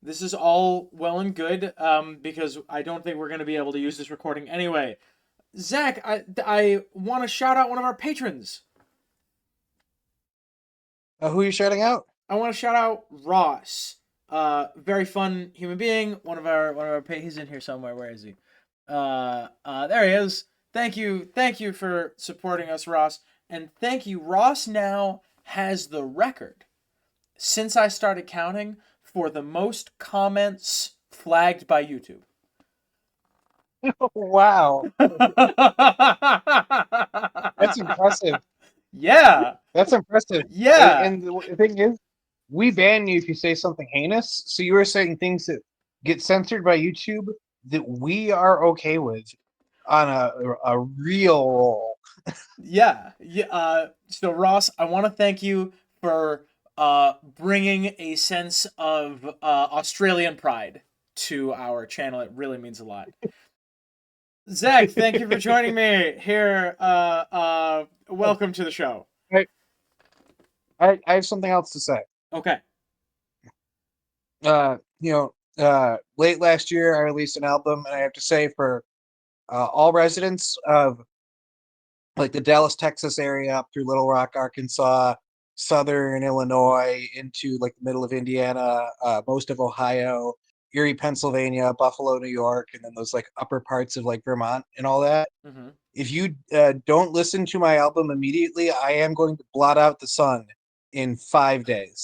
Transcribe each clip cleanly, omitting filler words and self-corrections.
This is all well and good, because I don't think we're going to be able to use this recording anyway. Zach, I want to shout out one of our patrons. Who are you shouting out? I want to shout out Ross. Very fun human being. He's in here somewhere. Where is he? There he is. Thank you for supporting us, Ross, and thank you. Ross now has the record since I started counting for the most comments flagged by YouTube. Wow, that's impressive. Yeah. That's impressive. And, Yeah. and the thing is, we ban you if you say something heinous. So you were saying things that get censored by YouTube that we are okay with on a real roll. Yeah. Yeah. So Ross, I want to thank you for bringing a sense of Australian pride to our channel. It really means a lot. Zach, thank you for joining me here. Welcome to the show. I, I have something else to say. Okay. Late last year, I released an album, and I have to say, for all residents of like the Dallas, Texas area up through Little Rock, Arkansas, southern Illinois, into like the middle of Indiana, most of Ohio, Erie, Pennsylvania, Buffalo, New York, and then those like upper parts of like Vermont and all that. Mm-hmm. If you don't listen to my album immediately, I am going to blot out the sun in 5 days.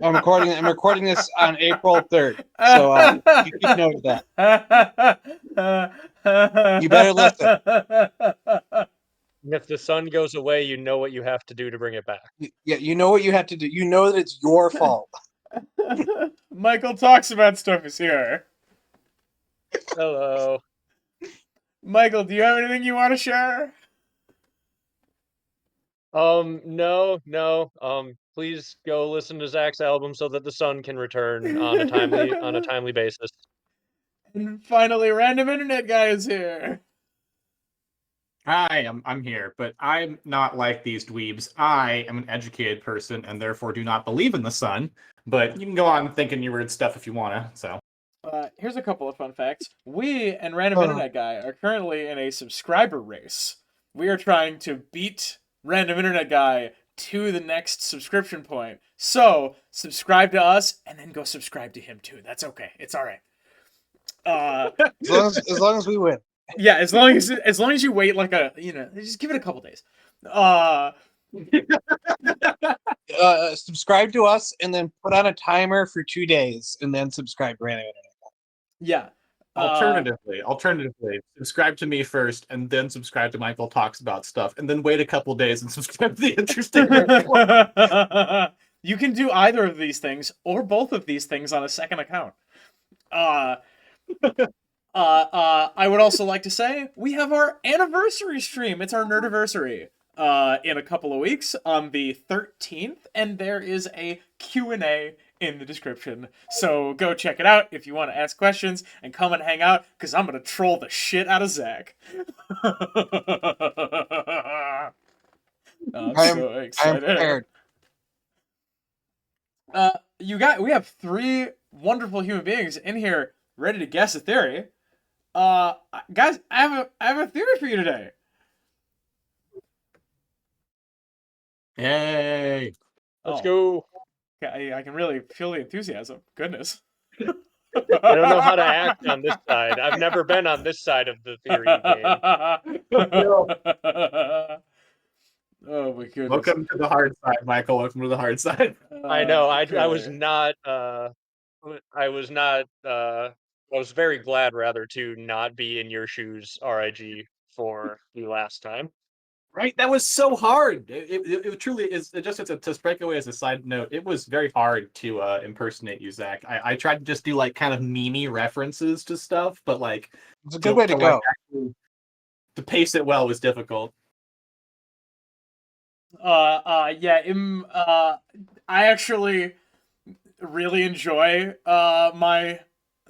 I'm recording this on April 3rd, so you keep note of that. You better listen. If the sun goes away, you know what you have to do to bring it back. Yeah, you know what you have to do. You know that it's your fault. Michael Talks About Stuff is here. Hello. Michael, do you have anything you want to share? No. Please go listen to Zach's album so that the sun can return on a timely basis. And finally, Random Internet Guy is here. Hi, I'm here, but I'm not like these dweebs. I am an educated person and therefore do not believe in the sun, but you can go on thinking your weird stuff if you wanna, so. Here's a couple of fun facts. We and Random Internet Guy are currently in a subscriber race. We are trying to beat Random Internet Guy to the next subscription point. So, subscribe to us and then go subscribe to him too. That's okay. It's all right. As long as we win. Yeah, as long as you wait like just give it a couple days. Subscribe to us and then put on a timer for 2 days and then subscribe to Random Internet. Yeah. Alternatively, subscribe to me first and then subscribe to Michael Talks About Stuff and then wait a couple days and subscribe to The Interesting Nerd. You can do either of these things or both of these things on a second account. I would also like to say we have our anniversary stream. It's our nerdiversary in a couple of weeks on the 13th, and there is a Q&A in the description. So go check it out if you want to ask questions and come and hang out, because I'm going to troll the shit out of Zach. I'm so excited. I'm prepared. We have 3 wonderful human beings in here ready to guess a theory. Guys, I have a theory for you today. Yay! Let's go. I can really feel the enthusiasm. Goodness. I don't know how to act on this side. I've never been on this side of the theory game. Oh my goodness. Welcome to the hard side, Michael. Welcome to the hard side. I know. I was not. I was very glad, rather, to not be in your shoes, RIG, for the last time. Right? That was so hard. It truly is. Just to break away as a side note, it was very hard to impersonate you, Zach. I tried to just do like kind of meme references to stuff, but like it's a good way to go. To pace it well was difficult. I actually really enjoy my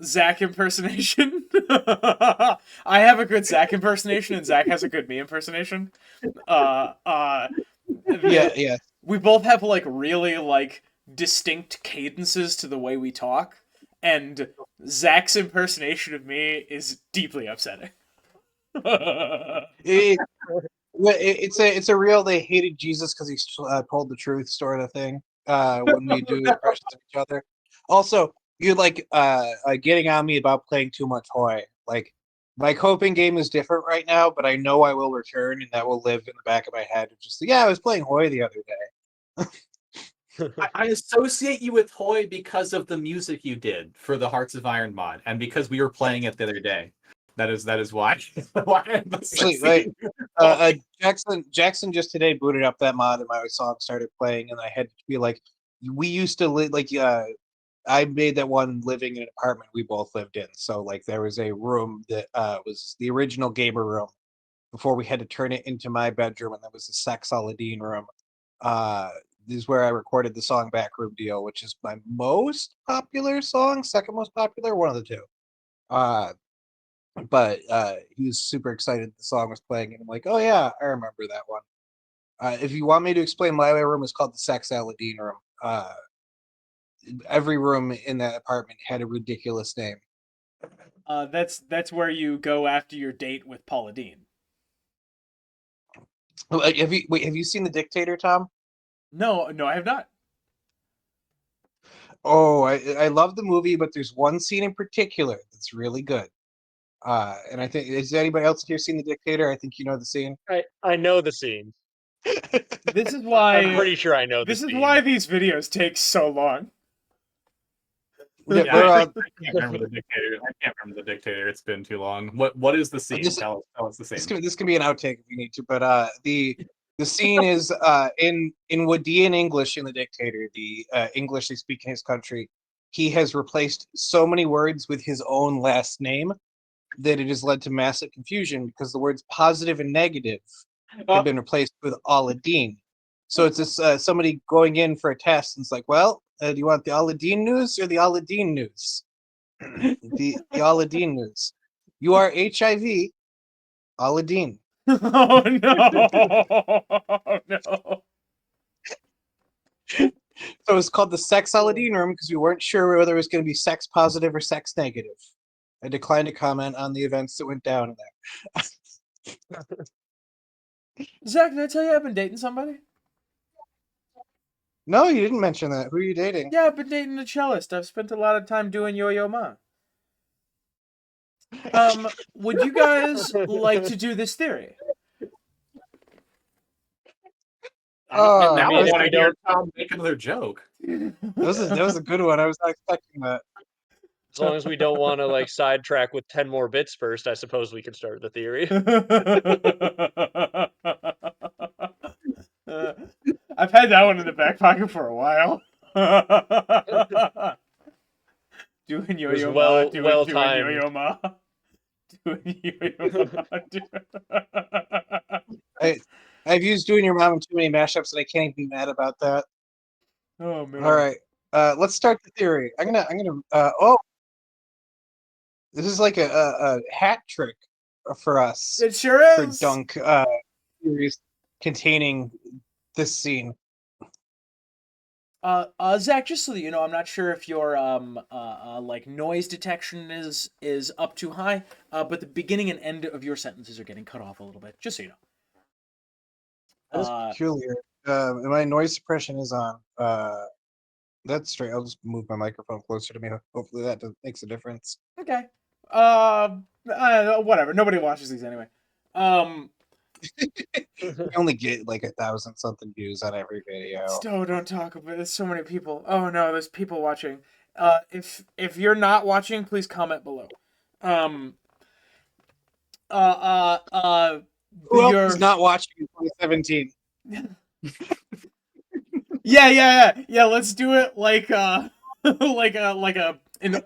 Zach impersonation. I have a good Zach impersonation, and Zach has a good me impersonation. Yeah. we both have like really like distinct cadences to the way we talk, and Zach's impersonation of me is deeply upsetting. It, it's a real they hated Jesus because he told the truth sort of thing. When we do impressions of each other. Also, you like getting on me about playing too much Hoi. Like my coping game is different right now, but I know I will return, and that will live in the back of my head. Just I was playing Hoi the other day. I associate you with Hoi because of the music you did for the Hearts of Iron mod, and because we were playing it the other day. That is why. Why I'm Actually, associating you with Hoi. Jackson just today booted up that mod, and my song started playing, and I had to be like, we used to live like I made that one living in an apartment we both lived in. So like there was a room that was the original gamer room before we had to turn it into my bedroom, and that was the Sex Aladdin room. This is where I recorded the song Backroom Deal, which is my most popular song, second most popular, one of the two. But he was super excited the song was playing, and I'm like, oh yeah, I remember that one. If you want me to explain, my room is called the Sex Aladdin room. Every room in that apartment had a ridiculous name. That's where you go after your date with Paula Deen. Have you seen The Dictator, Tom? No, I have not. Oh, I love the movie, but there's one scene in particular that's really good. And I think, has anybody else here seen The Dictator? I think you know the scene. I know the scene. This is why I'm pretty sure I know the this is scene. why these videos take so long. Yeah, Yeah, we're I can't remember the Dictator. I can't remember the Dictator. It's been too long. What is the scene? Tell us the scene. This can be an outtake if you need to, but the scene is in Wadian English in The Dictator, the English they speak in his country. He has replaced so many words with his own last name that it has led to massive confusion because the words positive and negative have been replaced with Aladdin. So it's this somebody going in for a test, and it's like, well, do you want the Aladdin news or the Aladdin news? the Aladdin news. You are HIV, Aladdin. Oh no! Oh, no! So it's called the Sex Aladdin room because we weren't sure whether it was going to be sex positive or sex negative. I declined to comment on the events that went down in there. Zach, did I tell you I've been dating somebody? No, you didn't mention that. Who are you dating? Yeah, I've been dating a cellist. I've spent a lot of time doing Yo-Yo Ma. Would you guys like to do this theory? Oh, I mean, if we don't, make another joke. that was a good one. I was not expecting that. as long as we don't want to like sidetrack with 10 more bits first, I suppose we can start the theory. I've had that one in the back pocket for a while. Doing Yo-Yo Ma, doing timed. Yo-Yo Ma. Doing Yo-Yo Ma. I've used Doing Your Mom in too many mashups, and I can't even be mad about that. Oh man! All right, let's start the theory. I'm gonna. This is like a hat trick for us. It sure for is. Dunk theories containing this scene. Zach, just so that you know, I'm not sure if your like noise detection is up too high, but the beginning and end of your sentences are getting cut off a little bit. Just so you know. That's peculiar. My noise suppression is on. That's straight. I'll just move my microphone closer to me. Hopefully that makes a difference. Okay. Whatever. Nobody watches these anyway. We only get like 1,000 something views on every video. Still, don't talk about it. There's so many people. Oh no, there's people watching. If you're not watching, please comment below. Who else is not watching in 2017? Yeah. Let's do it like an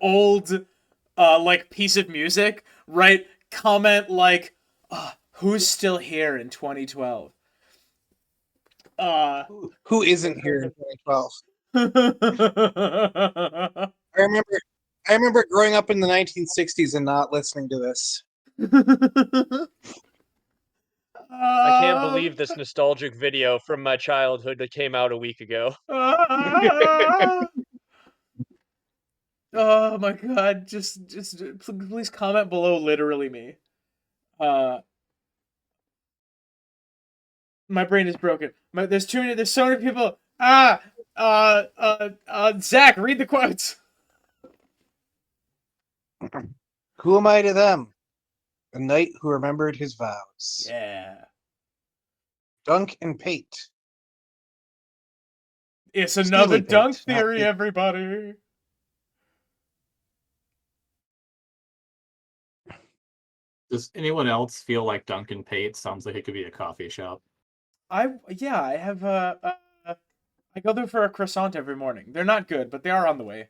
old like piece of music, right? Comment like, who's still here in 2012? Who isn't here in 2012? I remember growing up in the 1960s and not listening to this. I can't believe this nostalgic video from my childhood that came out a week ago. Oh my god! Just please comment below. Literally me. My brain is broken. There's too many. There's so many people. Zach, read the quotes. Who am I to them? A knight who remembered his vows. Yeah. Dunk and Pate. It's another Steely dunk Pate, not theory, Pate. everybody. Does anyone else feel like Duncan Pate sounds like it could be a coffee shop? I have I go there for a croissant every morning. They're not good, but they are on the way.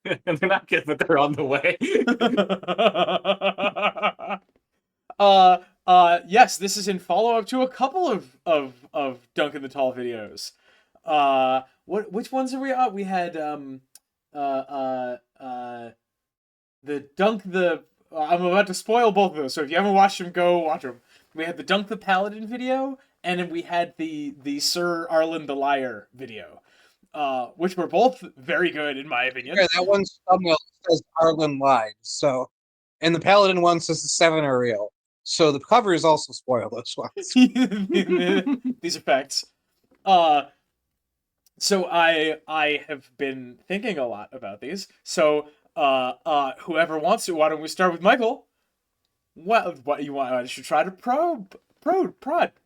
And they're not good, but they're on the way. Yes, this is in follow-up to a couple of Dunk in the Tall videos. Which ones are we on? We had the Dunk the I'm about to spoil both of those, so if you haven't watched them, go watch them. We had the Dunk the Paladin video, and then we had the Sir Arlen the Liar video, which were both very good in my opinion. Yeah, that one's thumbnail says Arlen lied. So, and the Paladin one says the 7 are real. So the covers also spoil those ones. These effects. So I have been thinking a lot about these. So whoever wants to, why don't we start with Michael? What you want? I should try to prod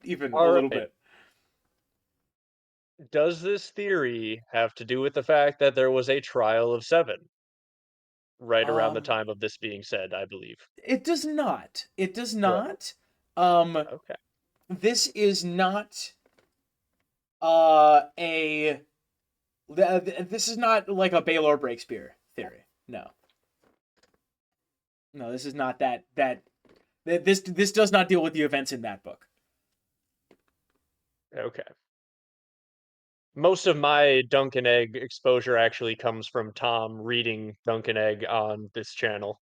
even All a little right. bit. Does this theory have to do with the fact that there was a trial of 7 right around the time of this being said, I believe? It does not. It does Right. not. Okay. This is not this is not like a Baylor Breakspear theory. No. No, this is not that this does not deal with the events in that book. Okay. Most of my Dunk and Egg exposure actually comes from Tom reading Dunk and Egg on this channel.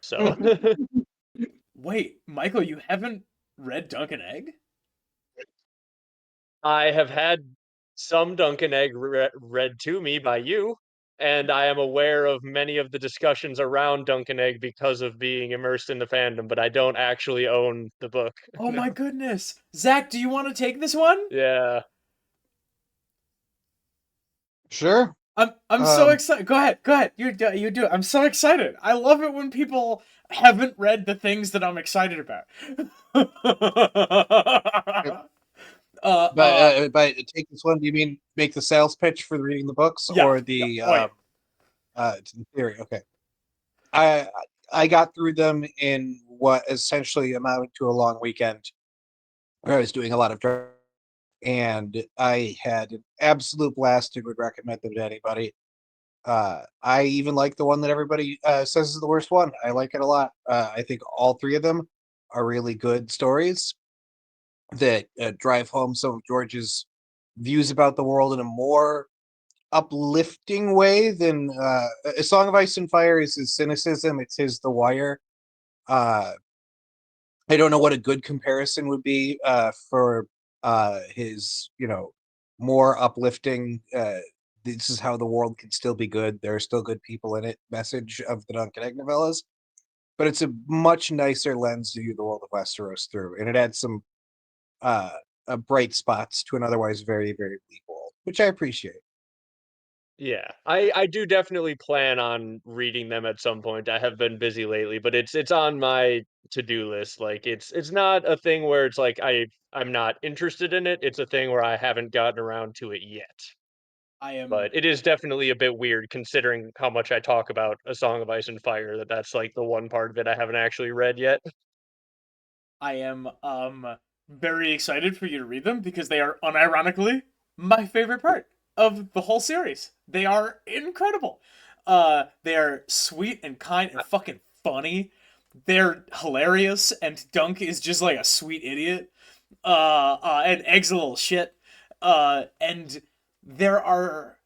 So Wait, Michael, you haven't read Dunk and Egg? I have had some Dunk and Egg read to me by you, and I am aware of many of the discussions around Dunk and Egg because of being immersed in the fandom, but I don't actually own the book. Oh my goodness. Zach, do you want to take this one? Yeah. Sure. I'm so excited. Go ahead. You do it. I'm so excited. I love it when people haven't read the things that I'm excited about. By take this one, do you mean make the sales pitch for reading the books Yeah, or yeah. the theory? Okay. I got through them in what essentially amounted to a long weekend where I was doing a lot of driving, and I had an absolute blast and would recommend them to anybody. I even like the one that everybody says is the worst one. I like it a lot. I think all 3 of them are really good stories that drive home some of George's views about the world in a more uplifting way than A Song of Ice and Fire is his cynicism. It's his The Wire. I don't know what a good comparison would be for his, more uplifting. This is how the world can still be good. There are still good people in it. Message of the Duncan Egg novellas, but it's a much nicer lens to view the world of Westeros through, and it adds some bright spots to an otherwise very, very bleak world, which I appreciate. Yeah. I do definitely plan on reading them at some point. I have been busy lately, but it's on my to-do list. Like it's not a thing where it's like I'm not interested in it. It's a thing where I haven't gotten around to it yet. I am But it is definitely a bit weird considering how much I talk about A Song of Ice and Fire, that's like the one part of it I haven't actually read yet. I am very excited for you to read them because they are unironically my favorite part of the whole series. They are incredible. They are sweet and kind and fucking funny. They're hilarious, and Dunk is just like a sweet idiot. And Egg's a little shit. And there are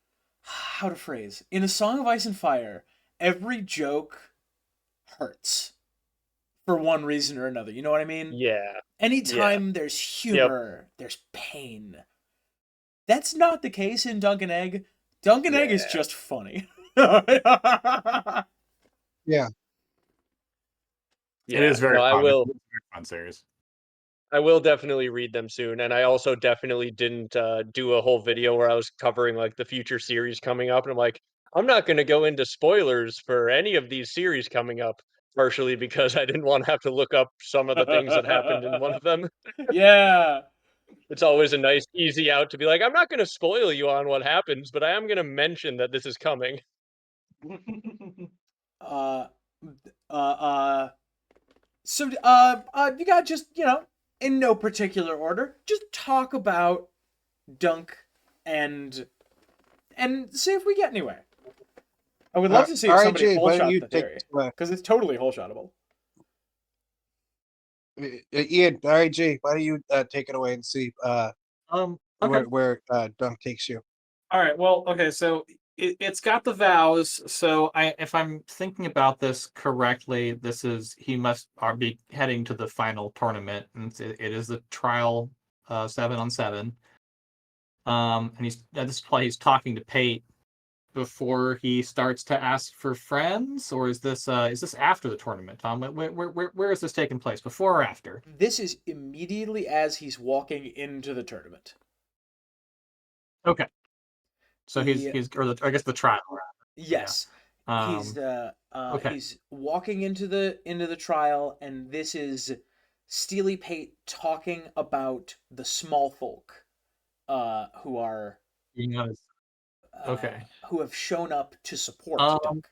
how to phrase in A Song of Ice and Fire. Every joke hurts for one reason or another. You know what I mean? Yeah. Anytime there's humor, there's pain. That's not the case in Dunk and Egg. Dunk and Egg is Yeah. just funny. Yeah. It is very No, fun. I will. It's a very fun series. I will definitely read them soon, and I also definitely didn't do a whole video where I was covering like the future series coming up, and I'm like, I'm not going to go into spoilers for any of these series coming up, partially because I didn't want to have to look up some of the things that happened in one of them. Yeah. It's always a nice easy out to be like, I'm not going to spoil you on what happens, but I am going to mention that this is coming. Uh, so, you got just, in no particular order, just talk about Dunk and see if we get anywhere. I would love to see if somebody RJ, why don't hole-shot you the take theory, this away? because it's totally hole-shottable. Ian, RJ, why don't you take it away and see Okay. where Dunk takes you? All right. Well, okay. So it's got the vows. So if I'm thinking about this correctly, he must be heading to the final tournament, and it is the trial 7-on-7. And he's at this point he's talking to Pate before he starts to ask for friends, or is this after the tournament, Tom? Where is this taking place? Before or after? This is immediately as he's walking into the tournament. Okay. So I guess the trial. Yes. Yeah. Okay. He's walking into the trial, and this is Steely Pate talking about the small folk who are Okay. who have shown up to support Dunk.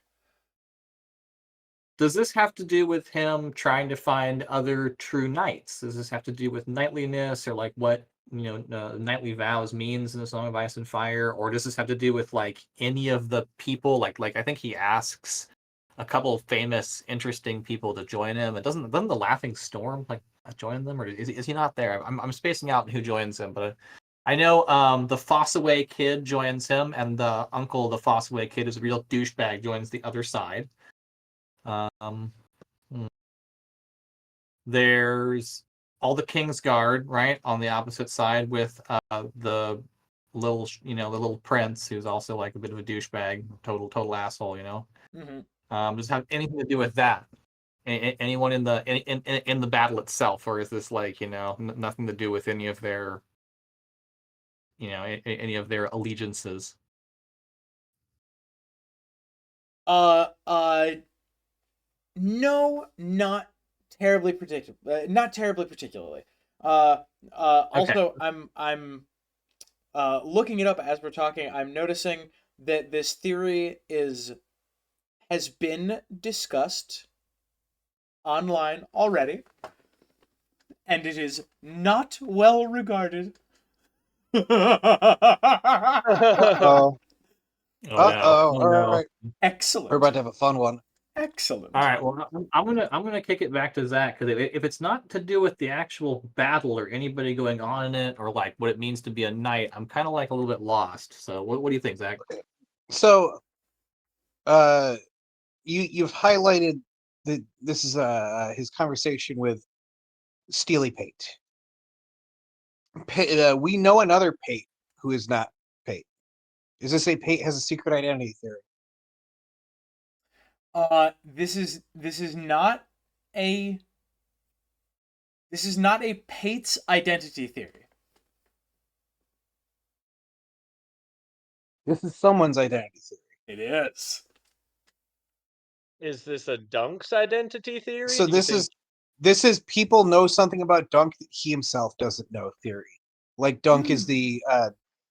Does this have to do with him trying to find other true knights? Does this have to do with knightliness, or like what knightly vows means in the Song of Ice and Fire, or does this have to do with like any of the people? Like I think he asks a couple of famous, interesting people to join him. And doesn't the Laughing Storm like join them, or is he not there? I'm spacing out who joins him, but I know the Fossaway kid joins him, and the uncle, the Fossaway kid, is a real douchebag, joins the other side. There's all the Kingsguard, right, on the opposite side with the little prince, who's also like a bit of a douchebag, total asshole, Mm-hmm. Does it have anything to do with that? Anyone in the battle itself, or is this like nothing to do with any of their any of their allegiances? No, not terribly particular. Not terribly particularly. Also, Okay. I'm looking it up as we're talking. I'm noticing that this theory has been discussed online already, and it is not well regarded. Uh-oh. Oh Uh-oh. no! All right. Excellent. We're about to have a fun one. Excellent. All right. Well, I'm gonna kick it back to Zach, because if it's not to do with the actual battle or anybody going on in it, or like what it means to be a knight, I'm kind of like a little bit lost. So what do you think, Zach? So, you've highlighted that this is his conversation with Steely Pate. We know another Pate who is not Pate. Is this a Pate has a secret identity theory? This is not a Pate's identity theory. This is someone's identity theory. It is. Is this a Dunk's identity theory? So Do you think? this is people know something about Dunk that he himself doesn't know theory. Like Dunk is the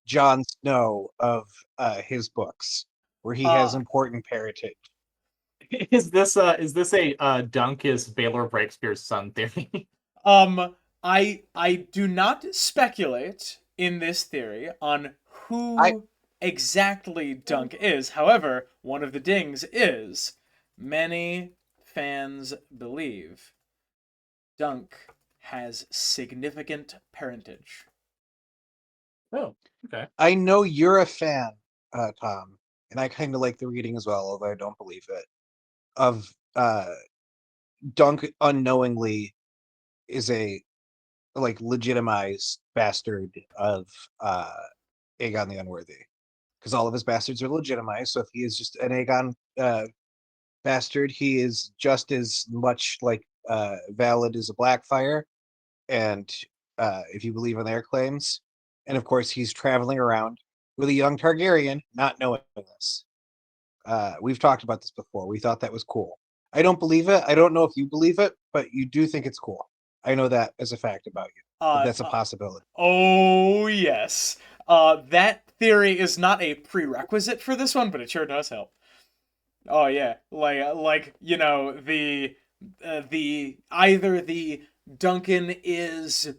Jon Snow of his books, where he has important parentage. Is this a Dunk is Baylor Breakspear's son theory? I do not speculate in this theory on who exactly Dunk is. However, one of the dings is many fans believe Dunk has significant parentage. Oh, okay. I know you're a fan, Tom, and I kind of like the reading as well, although I don't believe it, of Dunk unknowingly is a like legitimized bastard of Aegon the Unworthy, because all of his bastards are legitimized. So if he is just an Aegon bastard, he is just as much like valid as a Blackfire, and if you believe in their claims. And of course, he's traveling around with a young Targaryen, not knowing this. We've talked about this before. We thought that was cool. I don't believe it. I don't know if you believe it, but you do think it's cool. I know that as a fact about you. But that's a possibility. Oh yes. That theory is not a prerequisite for this one, but it sure does help. Oh yeah, like you know the either the Duncan is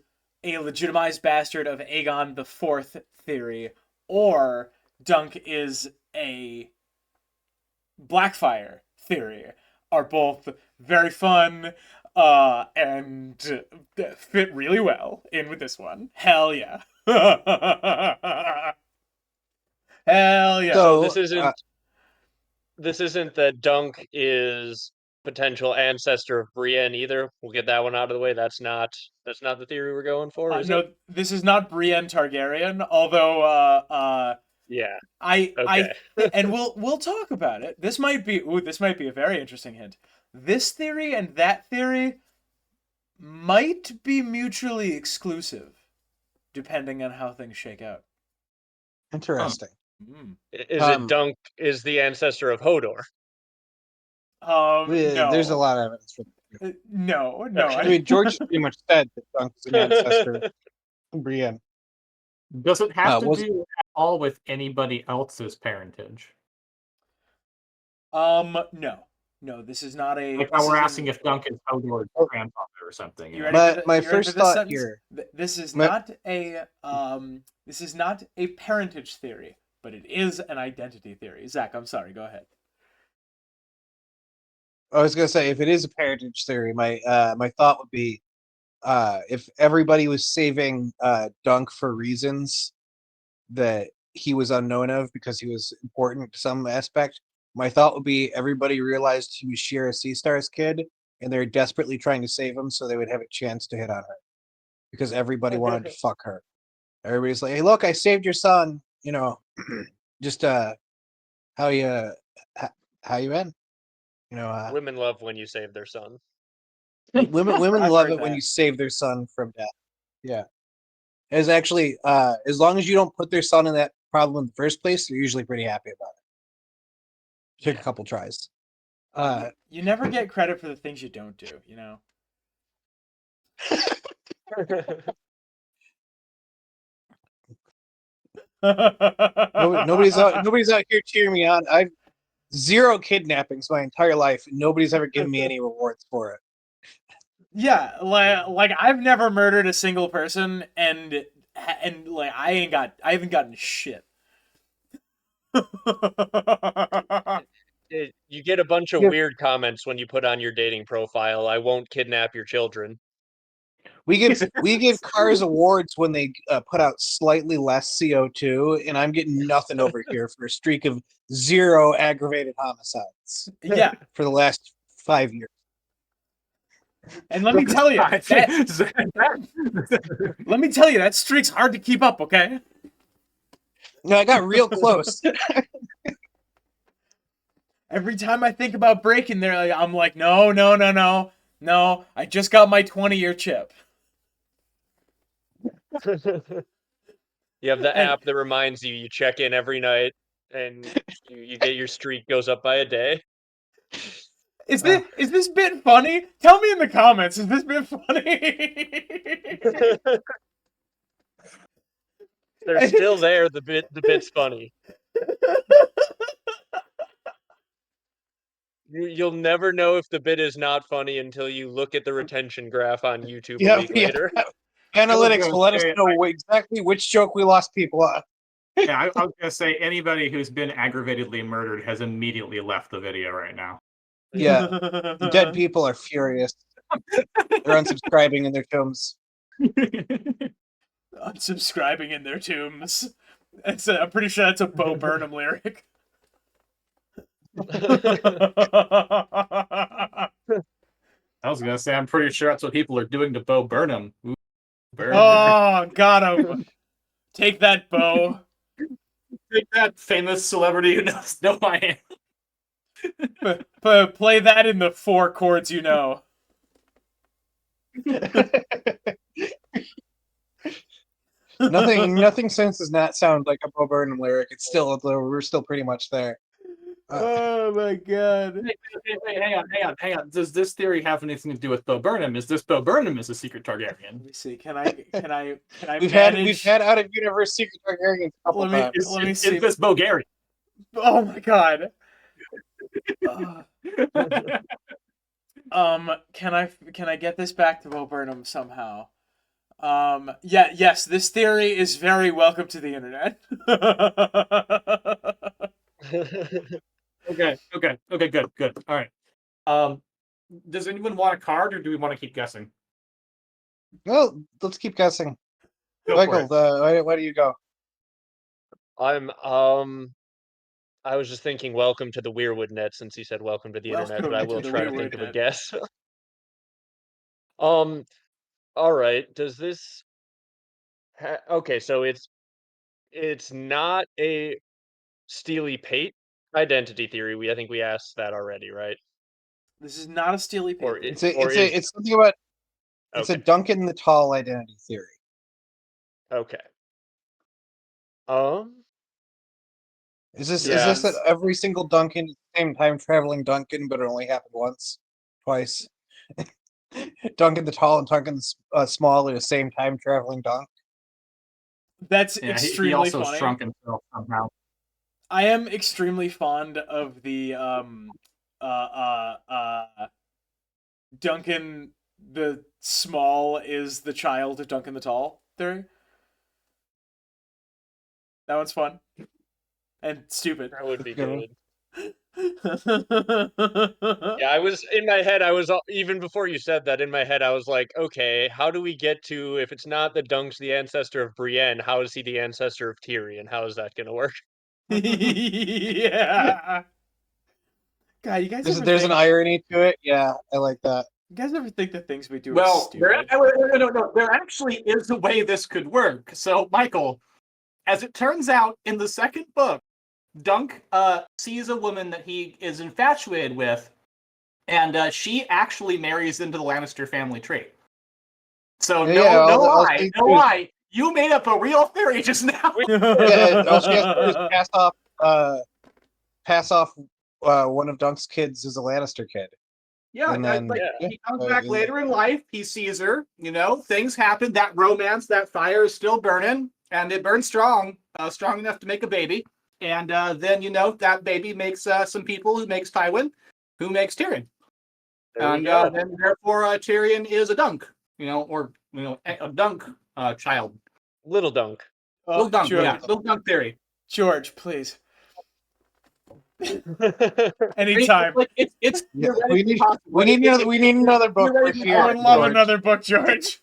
a legitimized bastard of Aegon the Fourth theory, or Dunk is a Blackfire theory, are both very fun and fit really well in with this one. Hell yeah. Hell yeah. So So this isn't that Dunk is potential ancestor of Brienne either. We'll get that one out of the way. That's not the theory we're going for, is it? No, this is not Brienne Targaryen, although Yeah. I Okay. and we'll talk about it. This might be a very interesting hint. This theory and that theory might be mutually exclusive, depending on how things shake out. interesting. Is it Dunk is the ancestor of Hodor? No. There's a lot of evidence for that. No. Okay. I mean, George pretty much said that Dunk is an ancestor of Brienne. Does it have to was- do at all with anybody else's parentage? No. This is not a. Like this how we're isn't- asking if Duncan's Hodor's grandfather or something. You You ready know? for the- My you ready first for this thought sentence? here. This is My- not a This is not a parentage theory, but it is an identity theory. Zach, I'm sorry. Go ahead. I was gonna say, if it is a parentage theory, my thought would be, if everybody was saving Dunk for reasons that he was unknown of because he was important to some aspect, my thought would be everybody realized he was Shira Seastar's kid, and they're desperately trying to save him so they would have a chance to hit on her, because everybody wanted to fuck her. Everybody's like, "Hey, look, I saved your son." You know, just how you been? You know, Women love when you save their son. women I've love heard it when that. you save their son from death. Yeah, it's actually as long as you don't put their son in that problem in the first place, they're usually pretty happy about it. Took a couple tries. You never get credit for the things you don't do, you know? Nobody's out here cheering me on. I've zero kidnappings my entire life, and nobody's ever given me any rewards for it. Yeah, like I've never murdered a single person, and like I haven't gotten shit. You get a bunch of Yeah. weird comments when you put on your dating profile, "I won't kidnap your children." We give cars awards when they put out slightly less CO2, and I'm getting nothing over here for a streak of 0 aggravated homicides Yeah, for the last 5 years. and let me tell you, that streak's hard to keep up. Okay. No, I got real close. Every time I think about breaking there, I'm like, no. I just got my 20-year chip. You have the And- app that reminds you. You check in every night, and you get your streak goes up by a day. Is this bit funny? Tell me in the comments. Is this bit funny? They're still there. The bit's funny. You'll never know if the bit is not funny until you look at the retention graph on YouTube a week later. Analytics will let us know exactly which joke we lost people on. Yeah, I was gonna say anybody who's been aggravatedly murdered has immediately left the video right now. Yeah, the dead people are furious. They're unsubscribing in their tombs. Unsubscribing in their tombs. I'm pretty sure that's a Bo Burnham lyric. I was gonna say, I'm pretty sure that's what people are doing to Bo Burnham. Ooh, burn. Oh, got him. Take that, Bo. Take that, famous celebrity who knows no I am. Play that in the 4 chords you know. Nothing since does not sound like a Bo Burnham lyric. It's still, we're still pretty much there. Oh my god. Hey, hang on. Does this theory have anything to do with Bo Burnham? Is this Bo Burnham as a secret Targaryen? Let me see. Can I We've manage? had out of universe secret Targaryens a couple times. Let me see. Is this Bo Gary? Oh my god. Can I get this back to Bo Burnham somehow? Yes, this theory is very welcome to the internet. Okay, good. All right. Does anyone want a card, or do we want to keep guessing? Well, let's keep guessing. Go Michael, for it. why do you go? I was just thinking welcome to the Weirwood net since he said welcome to the internet, but I Welcome will to the try to Weirwood think of a net. guess. All right. Does this okay, so it's not a Steely Pate identity theory. I think we asked that already, right? This is not a Steely Pate Or theory. It's something about it's a okay. Duncan the Tall identity theory. Okay. Is this Yeah. that every single Duncan is the same time traveling Duncan, but it only happened once, twice? Duncan the Tall and Duncan the Small are the same time traveling Dunk. That's Yeah, extremely he also funny. shrunk himself somehow. I am extremely fond of the Duncan the Small is the child of Duncan the Tall theory. That one's fun. And stupid. That would be Good. Yeah, I was in my head. I was even before you said that. In my head, I was like, okay, how do we get to if it's not the Dunk's the ancestor of Brienne? How is he the ancestor of Tyrion? How is that going to work? Yeah. God, you guys There's an irony to it. Yeah, I like that. You guys ever think the things we do are Well, stupid? no. There actually is a way this could work. So, Michael, as it turns out, in the second book, Dunk sees a woman that he is infatuated with, and she actually marries into the Lannister family tree. So no lie. You made up a real theory just now. Yeah, all she has to do is pass off one of Dunk's kids as a Lannister kid. Yeah, and then he comes back later in life. He sees her. Things happen. That romance, that fire is still burning, and it burns strong, strong enough to make a baby. And then that baby makes some people, who makes Tywin, who makes Tyrion, and then therefore Tyrion is a Dunk, or a Dunk child. Little Dunk. Little Dunk, George, yeah, Little Dunk theory. George, please. Anytime. We need another book. I would love another book, George.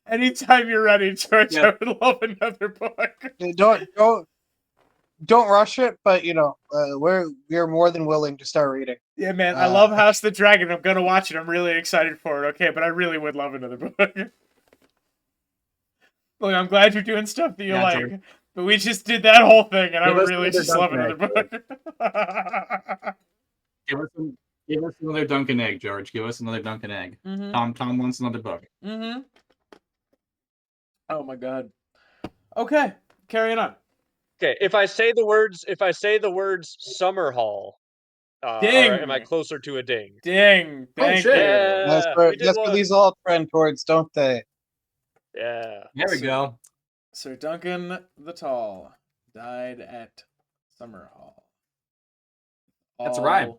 Anytime you're ready, George, yeah. I would love another book. Don't rush it, but we're more than willing to start reading. Yeah, man, I love House of the Dragon. I'm gonna watch it. I'm really excited for it. Okay, but I really would love another book. Look, I'm glad you're doing stuff that you like, George. But we just did that whole thing, and I would really just love another book. Give us another Dunkin' egg, George. Give us another Dunkin' egg. Mm-hmm. Tom wants another book. Mm-hmm. Oh my god. Okay, carrying on. Okay, if I say the words Summerhall, ding. Am I closer to a ding? Ding. Thank you. Yeah, that's where these all trend towards, don't they? Yeah. There we go. Sir Duncan the Tall died at Summerhall. That's a rhyme.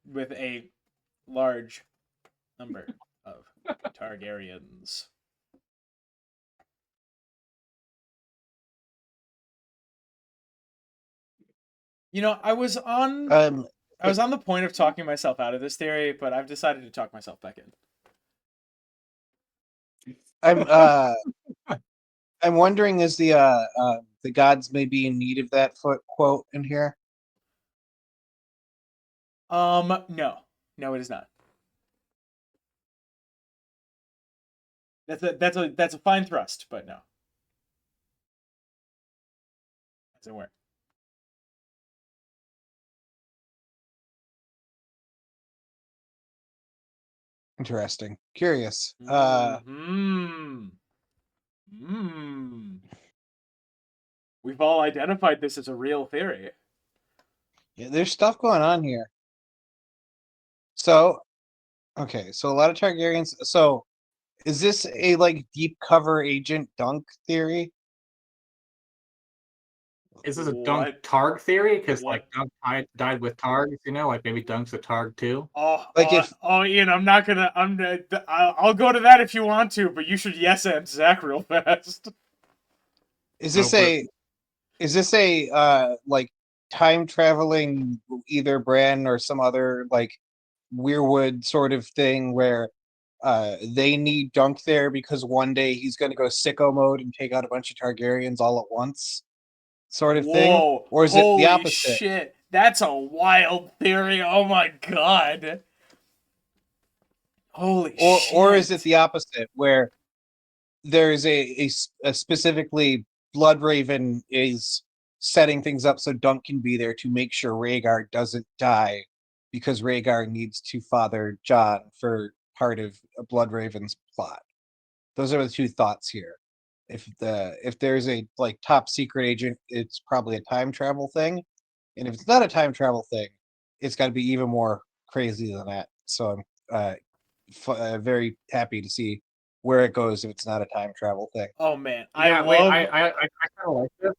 With a large number of Targaryens. I was on the point of talking myself out of this theory, but I've decided to talk myself back in. I'm wondering, is the gods may be in need of that quote in here? No. No, it is not. That's a fine thrust, but no. Doesn't work. Interesting. Curious. We've all identified this as a real theory. Yeah, there's stuff going on here. So, okay, so a lot of Targaryens. So, is this a like deep cover agent Dunk theory? Is this a Dunk What? Targ theory? Because What? like Dunk died with Targs, you know, like maybe Dunk's a Targ too. Like if Ian, I'll go to that if you want to, but you should yes and Zach real fast. is Oh, this but- a is this a like time traveling either Bran or some other like Weirwood sort of thing where they need Dunk there because one day he's going to go sicko mode and take out a bunch of Targaryens all at once, sort of thing? Whoa! Or is it the Holy opposite? shit! That's a wild theory. Oh my god! Holy shit! Or is it the opposite where there's a specifically Bloodraven is setting things up so Dunk can be there to make sure Rhaegar doesn't die because Rhaegar needs to father Jon for part of Bloodraven's plot. Those are the two thoughts here. If there's a like top secret agent, it's probably a time travel thing, and if it's not a time travel thing, it's got to be even more crazy than that. So I'm very happy to see where it goes if it's not a time travel thing. Oh man, I kind of like this.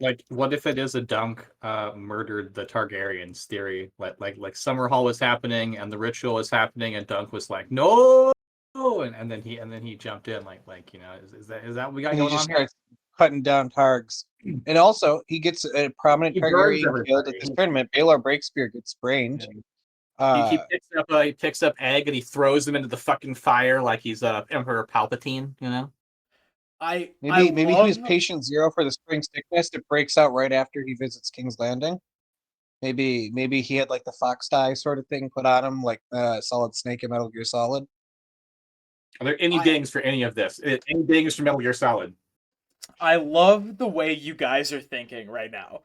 Like, what if it is a Dunk murdered the Targaryens theory? Like Summerhall was happening and the ritual was happening, and Dunk was like, no, and then he jumped in, like you know, is that what we got And he going just on here? starts cutting down Targs. And also, he gets a prominent He burns Targaryen killed at this everybody. tournament. Baelor Breakspear gets sprained. He picks up Egg and he throws him into the fucking fire like he's Emperor Palpatine, you know? Maybe he was patient zero for the spring sickness. It breaks out right after he visits King's Landing. Maybe he had like the fox dye sort of thing put on him, like Solid Snake in Metal Gear Solid. Are there any dings for any of this? Any dings for Metal Gear Solid? I love the way you guys are thinking right now.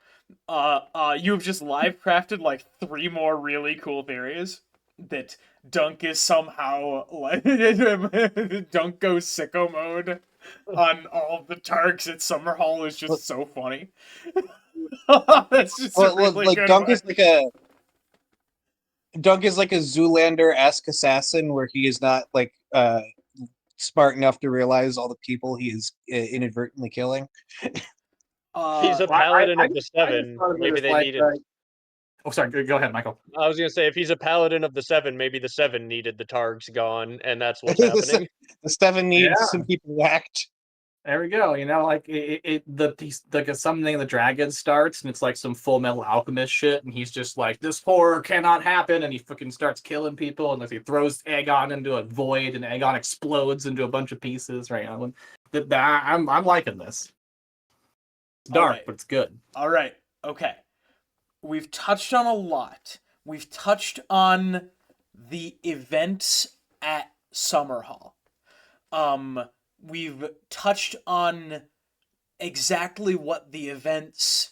You have just live crafted like 3 more really cool theories that Dunk is somehow like Dunk goes sicko mode on all the Targs at Summerhall is just so funny. That's just a really like good Dunk one. is like a Zoolander-esque assassin where he is not like smart enough to realize all the people he is inadvertently killing. He's a paladin of the seven. Maybe they needed. Oh, sorry. Go ahead, Michael. I was gonna say if he's a paladin of the seven, maybe the seven needed the Targs gone, and that's what's happening. The seven needs some people whacked. There we go. You know, like something the dragon starts, and it's like some Full Metal Alchemist shit, and he's just like, "This horror cannot happen," and he fucking starts killing people, and he throws Aegon into a void, and Aegon explodes into a bunch of pieces. Right? I'm liking this. It's dark, but it's good. All right. Okay. We've touched on a lot. We've touched on the events at Summerhall. We've touched on exactly what the events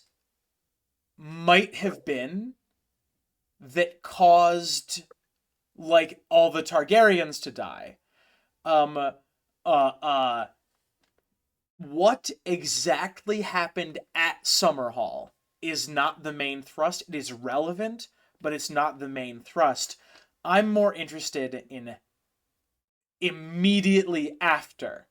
might have been that caused like all the Targaryens to die. What exactly happened at Summerhall is not the main thrust. It is relevant, but it's not the main thrust. I'm more interested in immediately after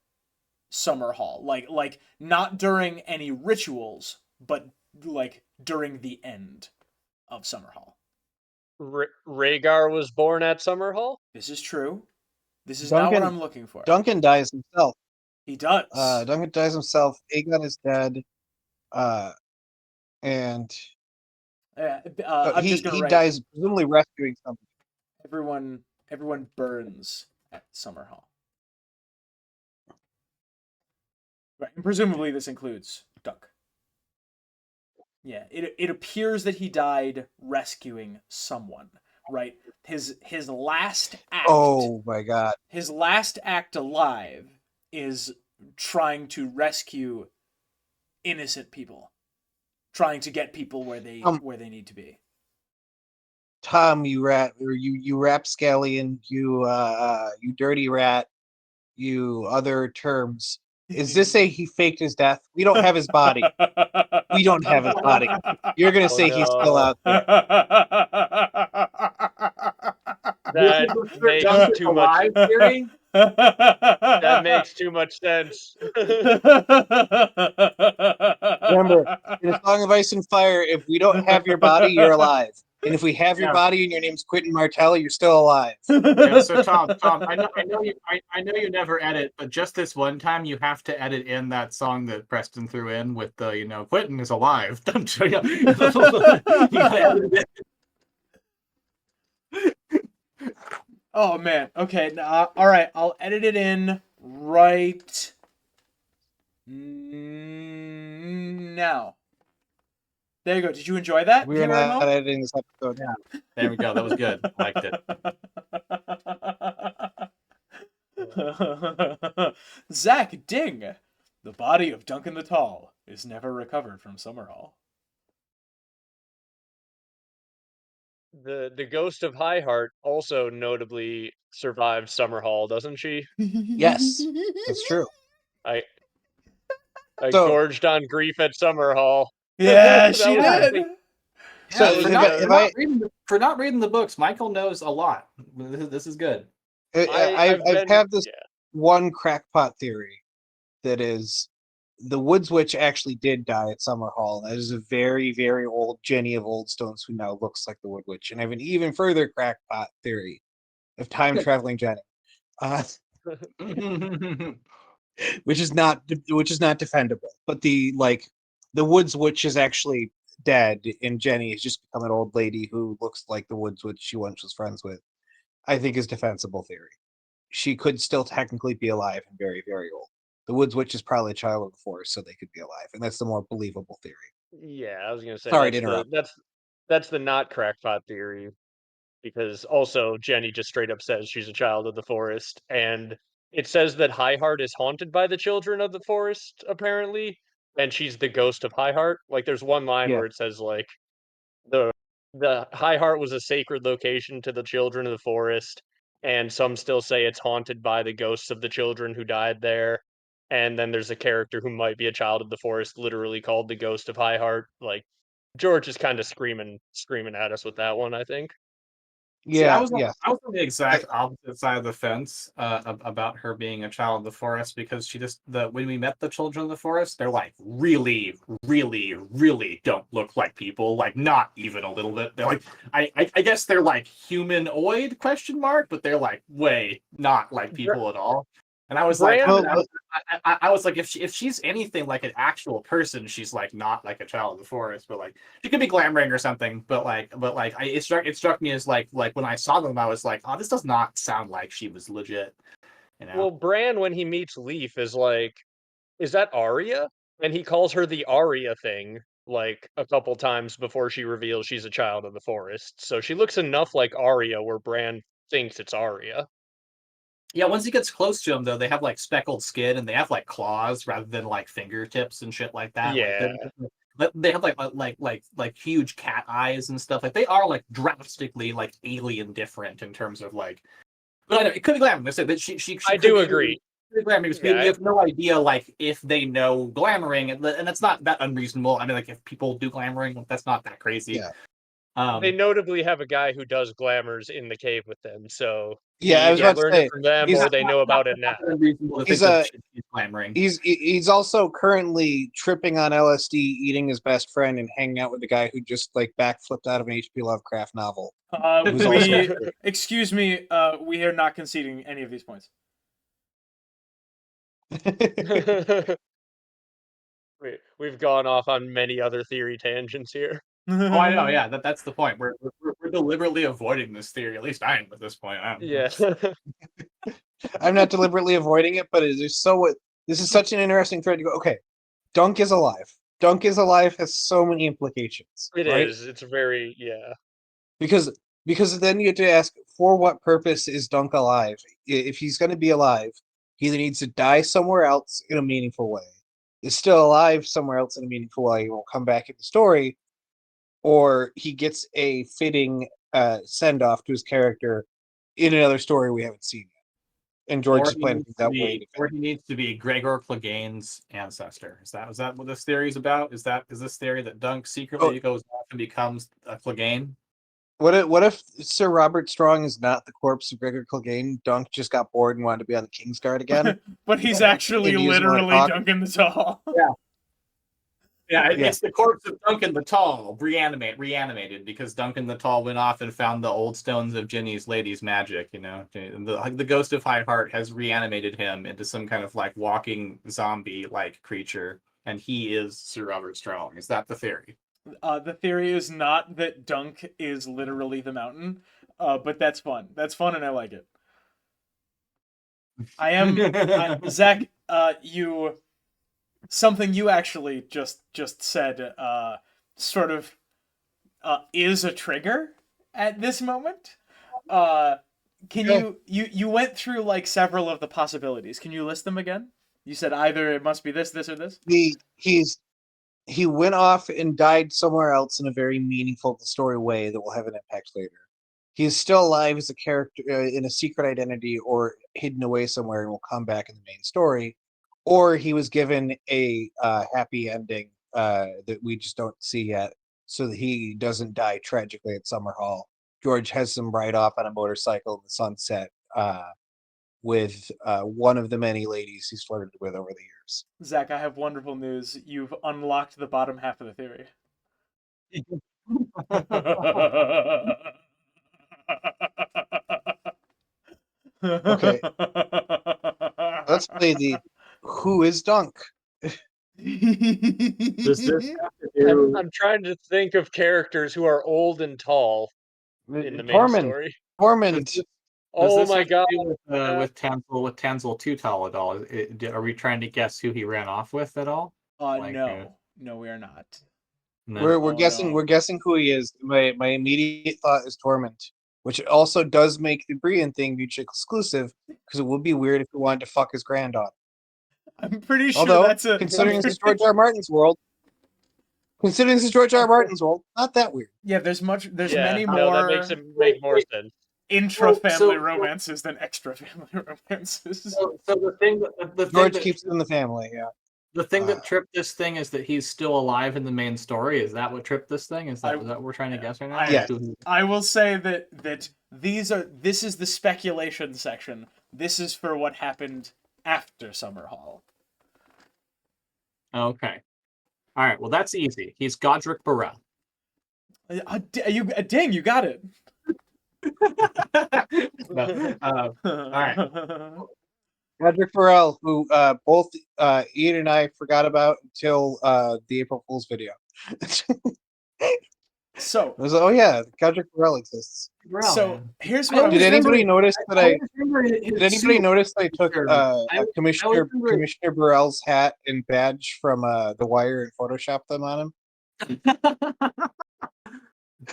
Summerhall, like not during any rituals, but like during the end of Summerhall. Rhaegar was born at Summerhall. This is true. This is not what I'm looking for. Duncan dies himself. He does. Duncan dies himself. Aegon is dead. And I'm just gonna he write, dies presumably rescuing something. Everyone burns at Summerhall. Right, and presumably this includes Dunk. Yeah, it appears that he died rescuing someone. right? His last act. Oh my god. His last act alive is trying to rescue innocent people, trying to get people where they need to be. Tom, you rat, or you rapscallion, you dirty rat, you other terms. Is this he faked his death? We don't have his body. We don't have his body. You're gonna Oh, say he's still out there. That Dunk makes is too much. alive theory. That makes too much sense. Remember, in A Song of Ice and Fire, if we don't have your body, you're alive. And if we have your Yeah. body and your name's Quentin Martell, you're still alive. Yeah, so Tom, I know you never edit, but just this one time you have to edit in that song that Preston threw in with the Quentin is alive. You gotta edit it. Oh man. Okay. All right. I'll edit it in right now. There you go. Did you enjoy that? We're not editing this episode. Yeah. There we go. That was good. I liked it. Zach Ding. The body of Duncan the Tall is never recovered from Summerhall. The ghost of High Heart also notably survived Summerhall, doesn't she? Yes, that's true. I So- gorged on grief at Summerhall. Yeah, That she was did. pretty- So That was for not reading the books, Michael knows a lot. This is good. I've been- had this yeah. one crackpot theory that is the Woods Witch actually did die at Summerhall. That is a very, very old Jenny of Oldstones who now looks like the Wood Witch. And I have an even further crackpot theory of time traveling Jenny, which is not defendable. But the Woods Witch is actually dead, and Jenny has just become an old lady who looks like the Woods Witch she once was friends with. I think is defensible theory. She could still technically be alive and very, very old. The Woods Witch is probably a child of the forest, so they could be alive, and that's the more believable theory. Yeah, I was gonna say Sorry to that's interrupt. that's the not crackpot theory, because also Jenny just straight up says she's a child of the forest, and it says that Highheart is haunted by the children of the forest, apparently, and she's the ghost of Highheart. Like, there's one line Yeah. where it says like the Highheart was a sacred location to the children of the forest, and some still say it's haunted by the ghosts of the children who died there. And then there's a character who might be a child of the forest, literally called the Ghost of Highheart. Like, George is kind of screaming at us with that one, I think. See, I Yeah, was yeah. on the exact opposite side of the fence about her being a child of the forest, because when we met the children of the forest, they're like really, really, really don't look like people, like not even a little bit. They're like I guess they're like humanoid ? But they're like way not like people at all. And I was like, I was like, if she's anything like an actual person, she's like not like a child of the forest, but like she could be glamoring or something. But it struck me as like when I saw them, I was like, oh, this does not sound like she was legit. You know? Well, Bran, when he meets Leaf, is like, is that Arya? And he calls her the Arya thing, like a couple times before she reveals she's a child of the forest. So she looks enough like Arya where Bran thinks it's Arya. Yeah, once he gets close to them, though, they have like speckled skin and they have like claws rather than like fingertips and shit like that. Yeah. Like, they have like huge cat eyes and stuff. Like they are like drastically like alien different in terms of like. But I know it could be glamour. I said that she I do agree. Glamour, because Yeah, you have no idea like if they know glamoring, and that's not that unreasonable. I mean, like if people do glamoring, that's not that crazy. Yeah. They notably have a guy who does glamours in the cave with them, so Yeah, I was either about to learned say, it from them he's or they know about it now. Unreasonable to He's think that she's glamoring. he's also currently tripping on LSD, eating his best friend, and hanging out with the guy who just like backflipped out of an H.P. Lovecraft novel. Who's also Excuse me. We are not conceding any of these points. We've gone off on many other theory tangents here. Oh, I know. Yeah, that's the point. We're deliberately avoiding this theory. At least I am at this point. Yeah. I'm not deliberately avoiding it, but it is so. This is such an interesting thread to go. Okay, Dunk is alive. Dunk is alive has so many implications. It right? is. It's very, yeah. Because Because then you have to ask, for what purpose is Dunk alive? If he's going to be alive, he either needs to die somewhere else in a meaningful way, is still alive somewhere else in a meaningful way, he will come back in the story, or he gets a fitting send off to his character in another story we haven't seen yet. And George is planning that way. Or he needs to be Gregor Clegane's ancestor. Is that what this theory is about? Is this theory that Dunk secretly goes off and becomes a Clegane? What if Sir Robert Strong is not the corpse of Gregor Clegane? Dunk just got bored and wanted to be on the King's Guard again. But he's actually And use more literally talk. Duncan the Tall. Yeah, it's the corpse of Duncan the Tall reanimated because Duncan the Tall went off and found the old stones of Ginny's lady's magic. You know, the ghost of High Heart has reanimated him into some kind of like walking zombie like creature, and he is Sir Robert Strong. Is that the theory? The theory is not that Dunk is literally the mountain, but that's fun. That's fun, and I like it. Zach. Something you actually just said sort of is a trigger at this moment. You went through like several of the possibilities. Can you list them again? You said either it must be this, or this. He went off and died somewhere else in a very meaningful story way that will have an impact later. He is still alive as a character in a secret identity or hidden away somewhere and will come back in the main story. Or he was given a happy ending that we just don't see yet, so that he doesn't die tragically at Summerhall. George has him ride off on a motorcycle in the sunset with one of the many ladies he's flirted with over the years. Zach, I have wonderful news. You've unlocked the bottom half of the theory. Okay. Let's play the Who is Dunk? Does this have to do? I'm trying to think of characters who are old and tall in the main story. Tormund. Oh my god! With Tanzel too tall at all? Are we trying to guess who he ran off with at all? No, we are not. No. We're guessing. No. We're guessing who he is. My immediate thought is Tormund, which also does make the Brienne thing mutually exclusive because it would be weird if we wanted to fuck his granddaughter. I'm pretty sure Although, that's a. considering this is George R. R. Martin's world, not that weird. Yeah, there's many more. No, that makes it make more sense. Intra-family romances than extra-family romances. So the thing that George keeps it in the family. Yeah. The thing that tripped this thing is that he's still alive in the main story. Is that what tripped this thing? Is that what we're trying to guess right now? Yes. I will say that this is the speculation section. This is for what happened after Summerhall. Okay. All right. Well, that's easy. He's Godric Burrell. Dang, you got it. All right. Roderick Farrell, who both Ian and I forgot about until the April Fool's video. So, I was like, oh yeah, Roderick Farrell exists. Here's what Did anybody notice that I took Commissioner Burrell's hat and badge from The Wire and photoshopped them on him?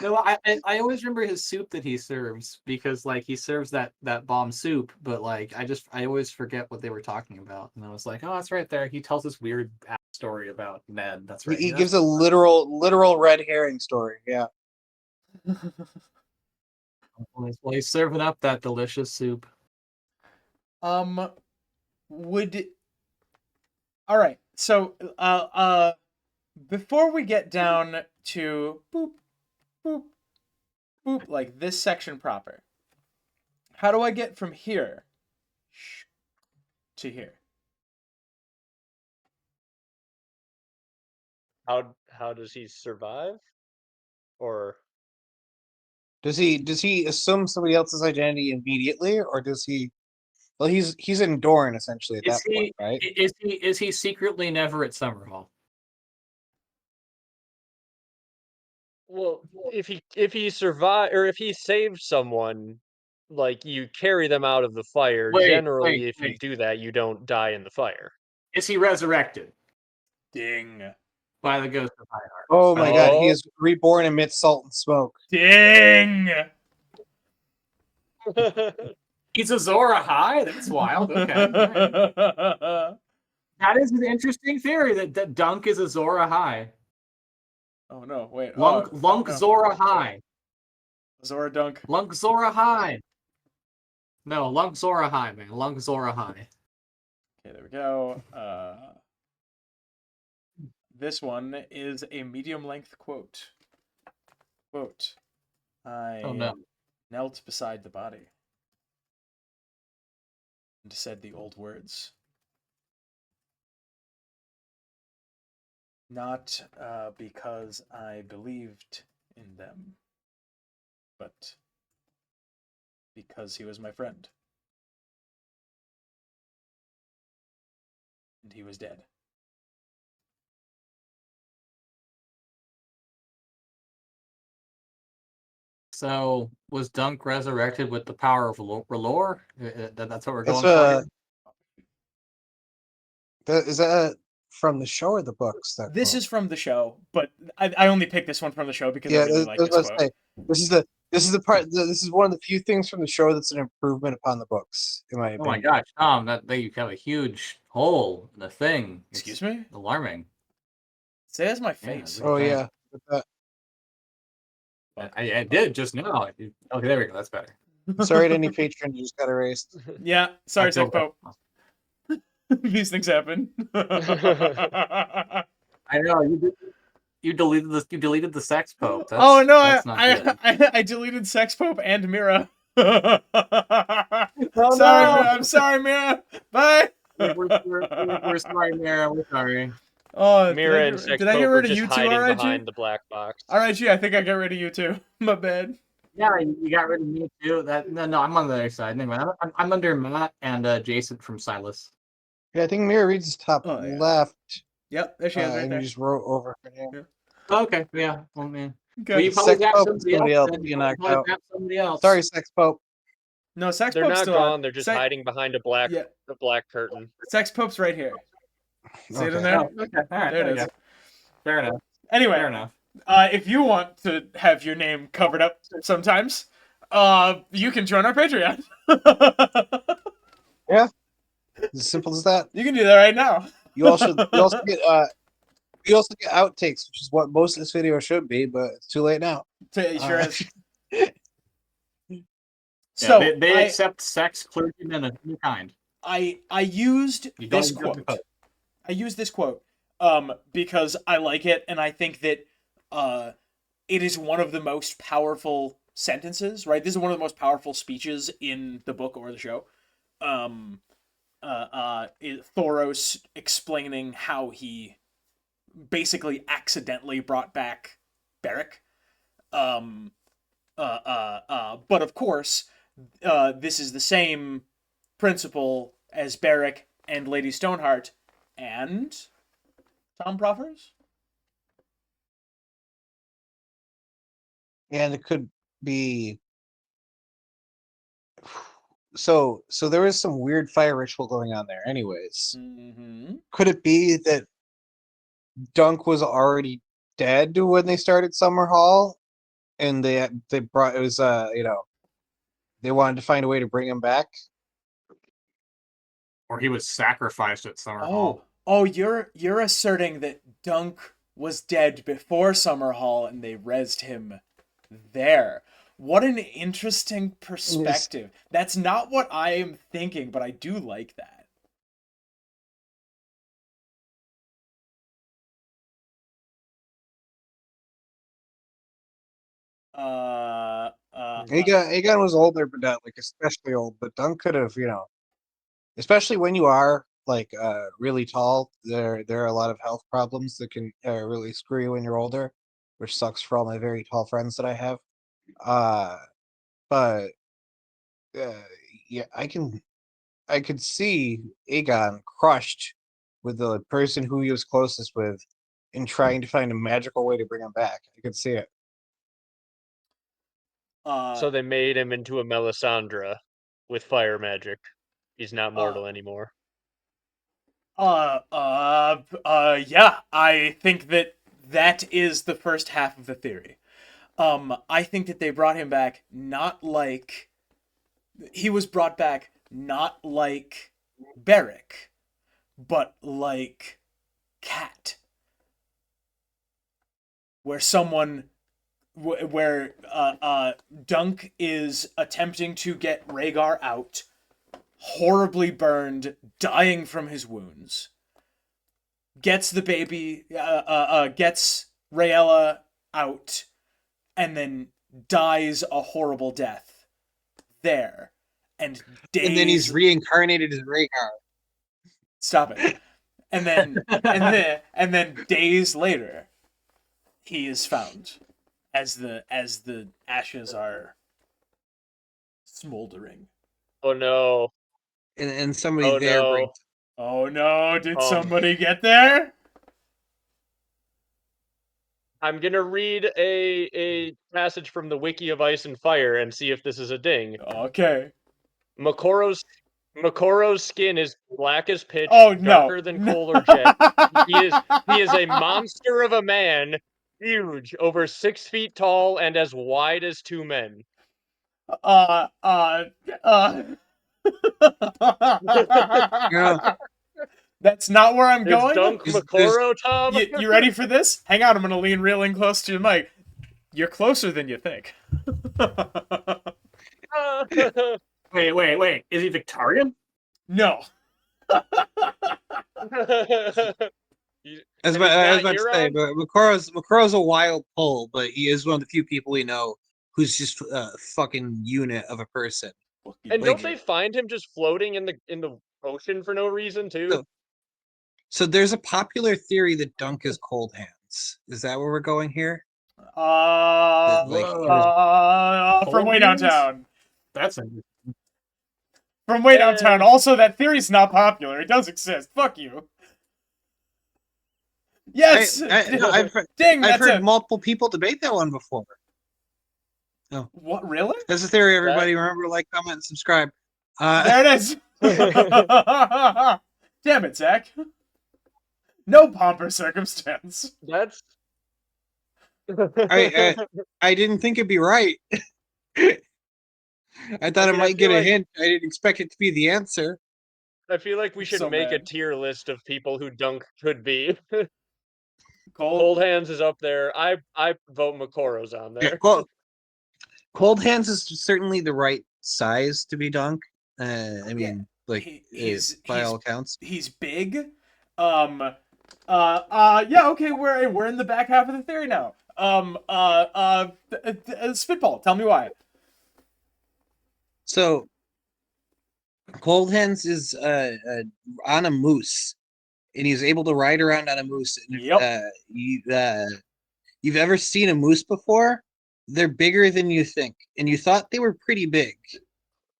No, I always remember his soup that he serves because like he serves that bomb soup, but like I always forget what they were talking about, and I was like, oh, that's right there. He tells this weird story about Ned. That's right. He gives a literal red herring story. Yeah. Well, he's serving up that delicious soup. All right. So, before we get down to boop, like this section proper, how do I get from here to here? How does he survive? Or does he assume somebody else's identity immediately, or does he? Well, he's in Dorne essentially at that point, right? Is he secretly never at Summerhall? Well, if he survive or if he saves someone, like you carry them out of the fire. Generally, if you do that, you don't die in the fire. Is he resurrected? Ding. By the ghost of High Heart. Oh my god, he is reborn amidst salt and smoke. Ding. He's Azor Ahai? That's wild. Okay. Right. That is an interesting theory that Dunk is Azor Ahai. Oh no! Wait. Lunk no. Zora High. Zora Dunk. Lunk Zora High. No, Lunk Zora High, man. Lunk Zora High. Okay, there we go. This one is a medium-length quote. Quote: Oh no. knelt beside the body and said the old words. Not because I believed in them, but because he was my friend. And he was dead. So was Dunk resurrected with the power of R'hllor? That's what we're That's going for. is that from the show or the books? This is from the show, but I only picked this one from the show because I yeah. really I like was this about quote. to say this is the part. This is one of the few things from the show that's an improvement upon the books, in my Oh my opinion. gosh, Tom, that you have a huge hole in the thing. It's Excuse me? alarming. Say that's my face. Yeah, Oh Okay. yeah. I did just now. Okay, there we go. That's better. Sorry to any patron, you just got erased. Yeah, sorry, I feel Sick Pope. These things happen. I know you deleted this. You deleted the sex pope. That's, oh no, that's not good. I deleted Sex Pope and Mira. Oh, sorry, no! I'm sorry, Mira. Bye. We're sorry, Mira. We're sorry. Oh, Mira and Sex did I get Pope are rid of just you too, hiding RIG? behind the black box. RIG, I think I got rid of you too. My bad. Yeah, you got rid of me too. No, I'm on the other side. Anyway, I'm under Matt and Jason from Silas. Yeah, I think Mira reads is top Oh, yeah. left. Yep, there she is, right and there. you just wrote over her name. Yeah. Okay, yeah. Well, man. Okay. Well, you probably Sex got Pope is somebody else. Then. being You knocked probably out. got somebody else. Sorry, Sex Pope. No, Sex They're Pope's not still gone. on. They're just hiding behind a black curtain. Sex Pope's right here. See it in Okay. there? Oh, okay. All right. There it is. Fair enough. Anyway, Fair enough. If you want to have your name covered up sometimes, you can join our Patreon. Yeah. As simple as that. You can do that right now. You also get outtakes, which is what most of this video should be, but it's too late now. It sure is. Yeah, So they accept sex clergymen of any kind. I used You don't this even have to quote. vote. I used this quote because I like it, and I think that it is one of the most powerful sentences. Right, this is one of the most powerful speeches in the book or the show. Thoros explaining how he basically accidentally brought back Beric. But of course, this is the same principle as Beric and Lady Stoneheart and Tom Proffers. And it could be so there is some weird fire ritual going on there anyways. Mm-hmm. Could it be that Dunk was already dead when they started Summerhall and they brought it was they wanted to find a way to bring him back? Or he was sacrificed at Summerhall. Oh, you're asserting that Dunk was dead before Summerhall and they rezzed him there. What an interesting perspective. Yes. That's not what I am thinking, but I do like that. Aegon was older, but not like especially old. But Dunk could have, especially when you are like really tall. There are a lot of health problems that can really screw you when you're older, which sucks for all my very tall friends that I have. But yeah, I could see Aegon crushed with the person who he was closest with, in trying to find a magical way to bring him back. I could see it. So they made him into a Melisandre with fire magic. He's not mortal anymore. Yeah, I think that is the first half of the theory. I think that they brought him back not like he was brought back not like Beric, but like Cat, where Dunk is attempting to get Rhaegar out, horribly burned, dying from his wounds, gets the baby, gets Rhaella out, and then dies a horrible death there. And then he's reincarnated as Rhaegar. Stop it. And then days later, he is found as the ashes are smoldering. Oh no. And somebody Oh there no. brings. Oh no, did somebody get there? I'm gonna read a passage from the Wiki of Ice and Fire and see if this is a ding. Okay. Makoro's skin is black as pitch, Oh no. darker than coal or jet. He is a monster of a man, huge, over 6 feet tall, and as wide as 2 men. That's not where I'm Is going. Dunk Makoro, Tom? You ready for this? Hang on, I'm gonna lean real in close to the mic. You're closer than you think. Wait. Is he Victorian? No. I was about to say, but Makoro's a wild pull, but he is one of the few people we know who's just a fucking unit of a person. And don't they find him just floating in the ocean for no reason too? So there's a popular theory that Dunk is Coldhands. Is that where we're going here? From way downtown. That's From way downtown. Also, that theory's not popular. It does exist. Fuck you. Yes. I've heard multiple people debate that one before. No. What? Really? That's a theory. Everybody, remember, like, comment, and subscribe. There it is. Damn it, Zach. No pomp or circumstance. That's. I didn't think it'd be right. I thought it might get a hint. I didn't expect it to be the answer. I feel like we should make a tier list of people who Dunk could be. Coldhands is up there. I vote Makoro's on there. Yeah, Coldhands is certainly the right size to be Dunk. I mean, he's by all accounts, he's big. Yeah, okay, we're in the back half of the theory now. Spitball, tell me why. So, Coldhands is on a moose, and he's able to ride around on a moose. Yep. You've ever seen a moose before? They're bigger than you think, and you thought they were pretty big.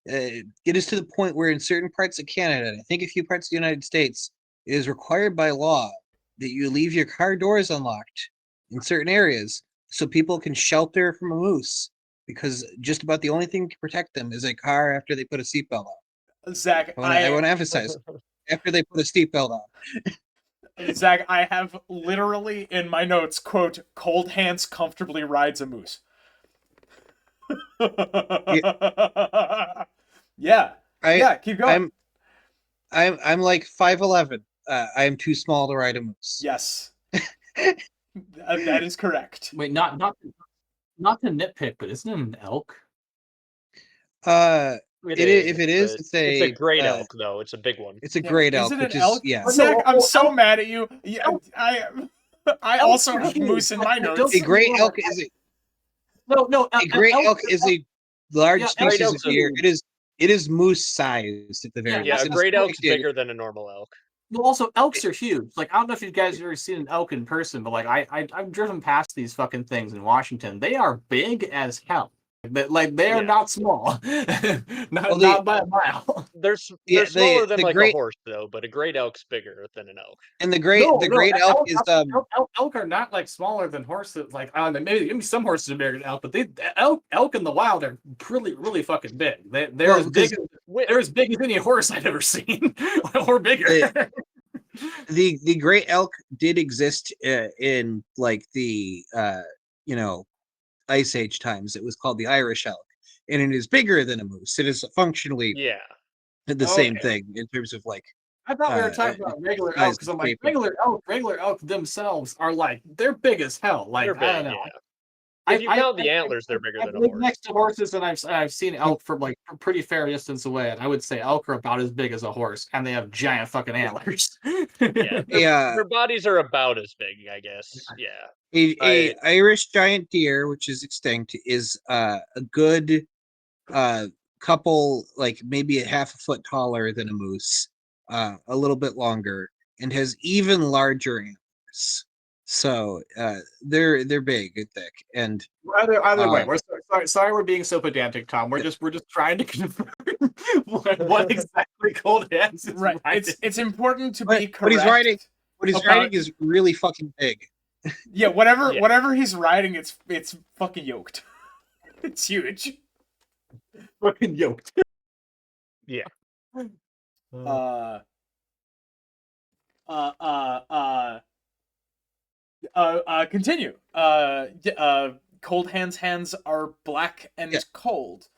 It is to the point where in certain parts of Canada, and I think a few parts of the United States, it is required by law that you leave your car doors unlocked in certain areas so people can shelter from a moose, because just about the only thing to protect them is a car after they put a seatbelt on. Zach, I want to emphasize, after they put a seatbelt on. Zach, I have literally in my notes, quote, Coldhands comfortably rides a moose. Yeah. Keep going. I'm like 5'11". I am too small to ride a moose. Yes. That is correct. Wait, not to nitpick, but isn't it an elk? If it is, it's a great elk, though. It's a big one. It's a great elk, which is yeah. Zach, I'm so mad at you. Yeah, I also have moose in my notes. A great elk is a great elk is a large species of deer. It is moose sized at the very least. Yeah, a great elk's bigger than a normal elk. Well, also elks are huge. Like, I don't know if you guys have ever seen an elk in person, but like I've driven past these fucking things in Washington. They are big as hell. Like they are not small, not by a mile. They're smaller than like a horse, though. But a great elk's bigger than an elk. And the great elk is elk are not like smaller than horses. Like, I don't know, maybe some horses are bigger than elk, but elk in the wild are really fucking big. They're as big as any horse I've ever seen, or bigger. The great elk did exist in like the Ice Age times. It was called the Irish elk. and it is bigger than a moose. It is functionally Yeah. the same Okay. thing in terms of like I thought we were talking about regular size elk because I'm and like shape of- regular elk themselves are like they're big as hell. Like They're I don't big, know. yeah. If you count the antlers, they're bigger I've than a lived horse. next to horses and I've seen elk from like a pretty fair distance away, and I would say elk are about as big as a horse, and they have giant fucking antlers. Yeah. Their bodies are about as big, I guess. Yeah. A Irish giant deer, which is extinct, is a good couple, like maybe a half a foot taller than a moose, a little bit longer, and has even larger antlers. So they're big and thick. And Either way, we're sorry we're being so pedantic, Tom. We're just trying to confirm what exactly Coldhands is Right. riding. It's important to be correct. what he's riding about- is really fucking big. Yeah, whatever Yeah. whatever he's riding, it's fucking yoked. It's huge. Fucking yoked. Yeah. Continue. Coldhands' hands are black and Yeah. cold.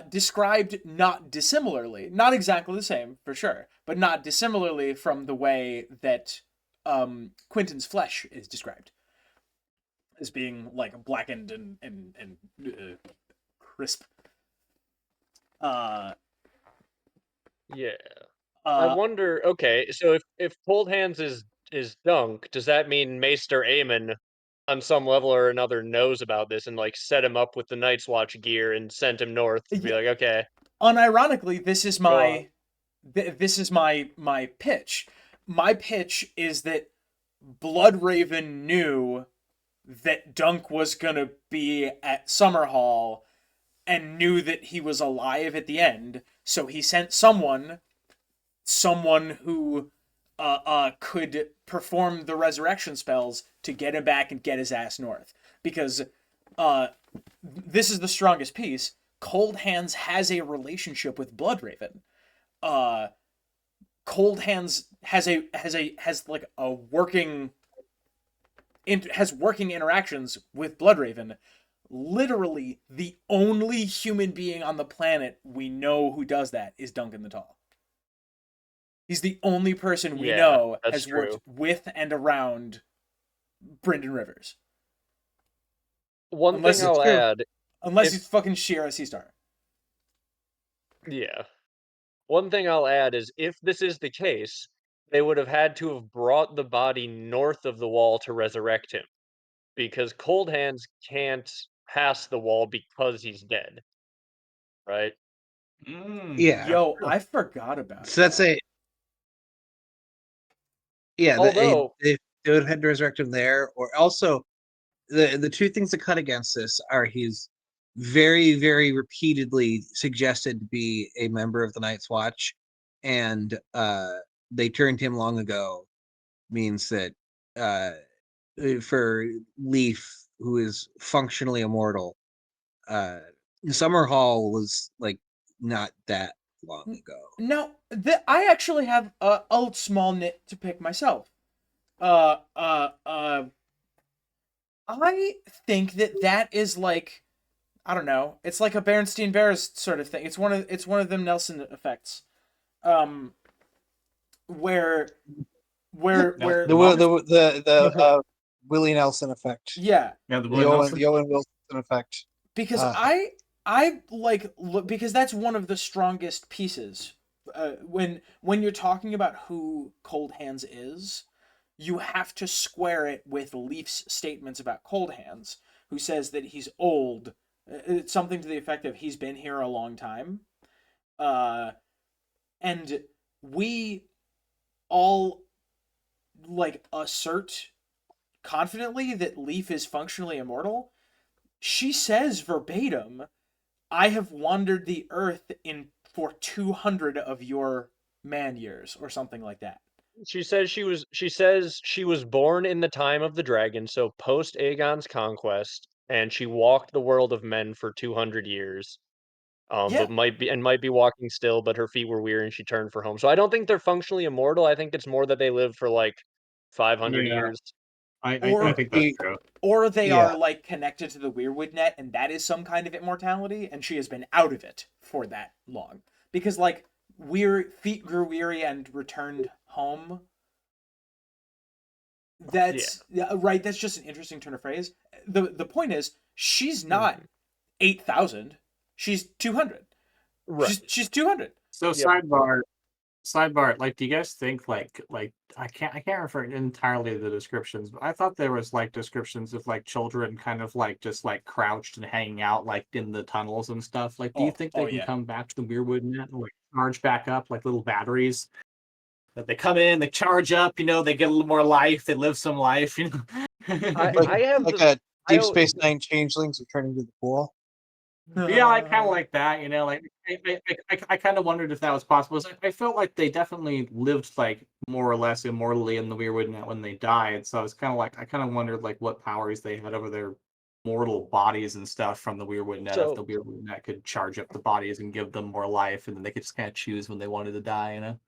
Described not dissimilarly, not exactly the same for sure, but not dissimilarly from the way that Quentin's flesh is described as being like blackened and crisp. Yeah. I wonder. Okay, so if Coldhands is Dunk, does that mean Maester Aemon, on some level or another, knows about this and like set him up with the Night's Watch gear and sent him north to be like, okay. Unironically, this is Go on. my pitch. My pitch is that Bloodraven knew that Dunk was gonna be at Summerhall and knew that he was alive at the end, so he sent someone who could perform the resurrection spells to get him back and get his ass north. Because this is the strongest piece. Coldhands has a relationship with Bloodraven. Coldhands has like a working interactions with Bloodraven. Literally, the only human being on the planet we know who does that is Duncan the Tall. He's the only person we know has worked with and around Brynden Rivers. One thing I'll add, unless he's fucking Shira Seastar. Yeah. One thing I'll add is if this is the case, they would have had to have brought the body north of the wall to resurrect him. Because Coldhands can't pass the wall because he's dead. Right? Yeah. Yo, I forgot about So that's a Although they would have had to resurrect him there, or also the two things that cut against this are he's very, very repeatedly suggested to be a member of the Night's Watch, and they turned him long ago, means that for Leaf, who is functionally immortal, Summerhall was like not that long ago. No, I actually have a small nit to pick myself. I think that is like, I don't know. It's like a Berenstein Bears sort of thing. It's one of them Nelson effects, where The Willie Nelson effect. Yeah. The Owen Wilson effect. Because I like because that's one of the strongest pieces. When you're talking about who Coldhands is, you have to square it with Leaf's statements about Coldhands, who says that he's old. It's something to the effect of he's been here a long time. And we all like assert confidently that Leaf is functionally immortal. She says verbatim, I have wandered the earth for 200 of your man years, or something like that. She says she was born in the time of the dragon, so post Aegon's conquest, and she walked the world of men for 200 years. But might be walking still, but her feet were weary and she turned for home. So I don't think they're functionally immortal. I think it's more that they live for like 500 years. I Or- think that's the- true. Or they Yeah. are like connected to the Weirwood net, and that is some kind of immortality, and she has been out of it for that long. Because like feet grew weary and returned home. That's right. That's just an interesting turn of phrase. The point is, she's not 8,000. She's 200. Right. She's 200. So Yep. sidebar, like, do you guys think like I can't refer entirely to the descriptions, but I thought there was like descriptions of like children kind of like just like crouched and hanging out like in the tunnels and stuff. Like, do you think they can yeah. come back to the Weirwood net and like charge back up like little batteries? That they come in, they charge up, you know, they get a little more life, they live some life, you know. I have like the a Deep I- Space Nine changelings returning to the pool. Yeah, I kind of like that, you know. Like, I kind of wondered if that was possible. I felt like they definitely lived like more or less immortally in the Weirwood net when they died. So I was kind of like, I kind of wondered like what powers they had over their mortal bodies and stuff from the Weirwood net. If the Weirwood net could charge up the bodies and give them more life, and then they could just kind of choose when they wanted to die, you know.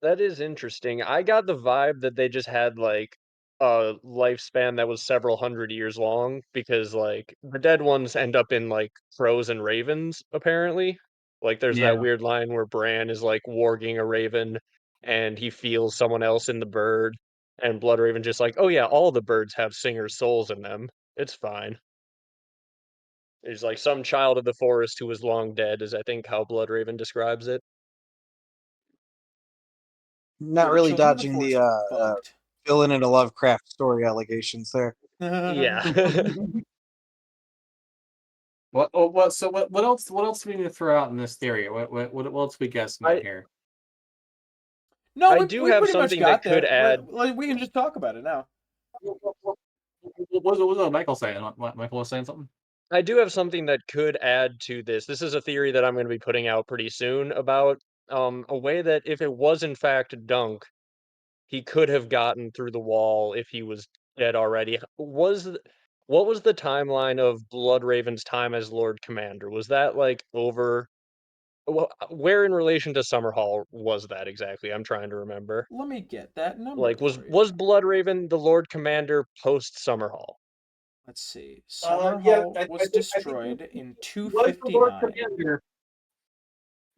That is interesting. I got the vibe that they just had like a lifespan that was several hundred years long because like the dead ones end up in like crows and ravens, apparently. Like there's Yeah. that weird line where Bran is like warging a raven and he feels someone else in the bird, and Bloodraven just like, oh yeah, all the birds have singers' souls in them. It's fine. There's like some child of the forest who is long dead, is I think how Bloodraven describes it. Not The really children of the dodging forest the are fucked. villain in a Lovecraft story allegations there. Yeah. What else do we need to throw out in this theory? What else we guessing at here? No, I we do we have pretty much something got that could there. add. Like, we can just talk about it now. What was Michael saying? Michael was saying something? I do have something that could add to this. This is a theory that I'm going to be putting out pretty soon about a way that if it was in fact Dunk, he could have gotten through the wall if he was dead already. What was the timeline of Bloodraven's time as Lord Commander? Was that like over? Where in relation to Summerhall was that exactly? I'm trying to remember. Let me get that number Like, for you. was Bloodraven the Lord Commander post Summerhall? Let's see. Yeah, Summerhall was destroyed in was the Lord 259. Commander.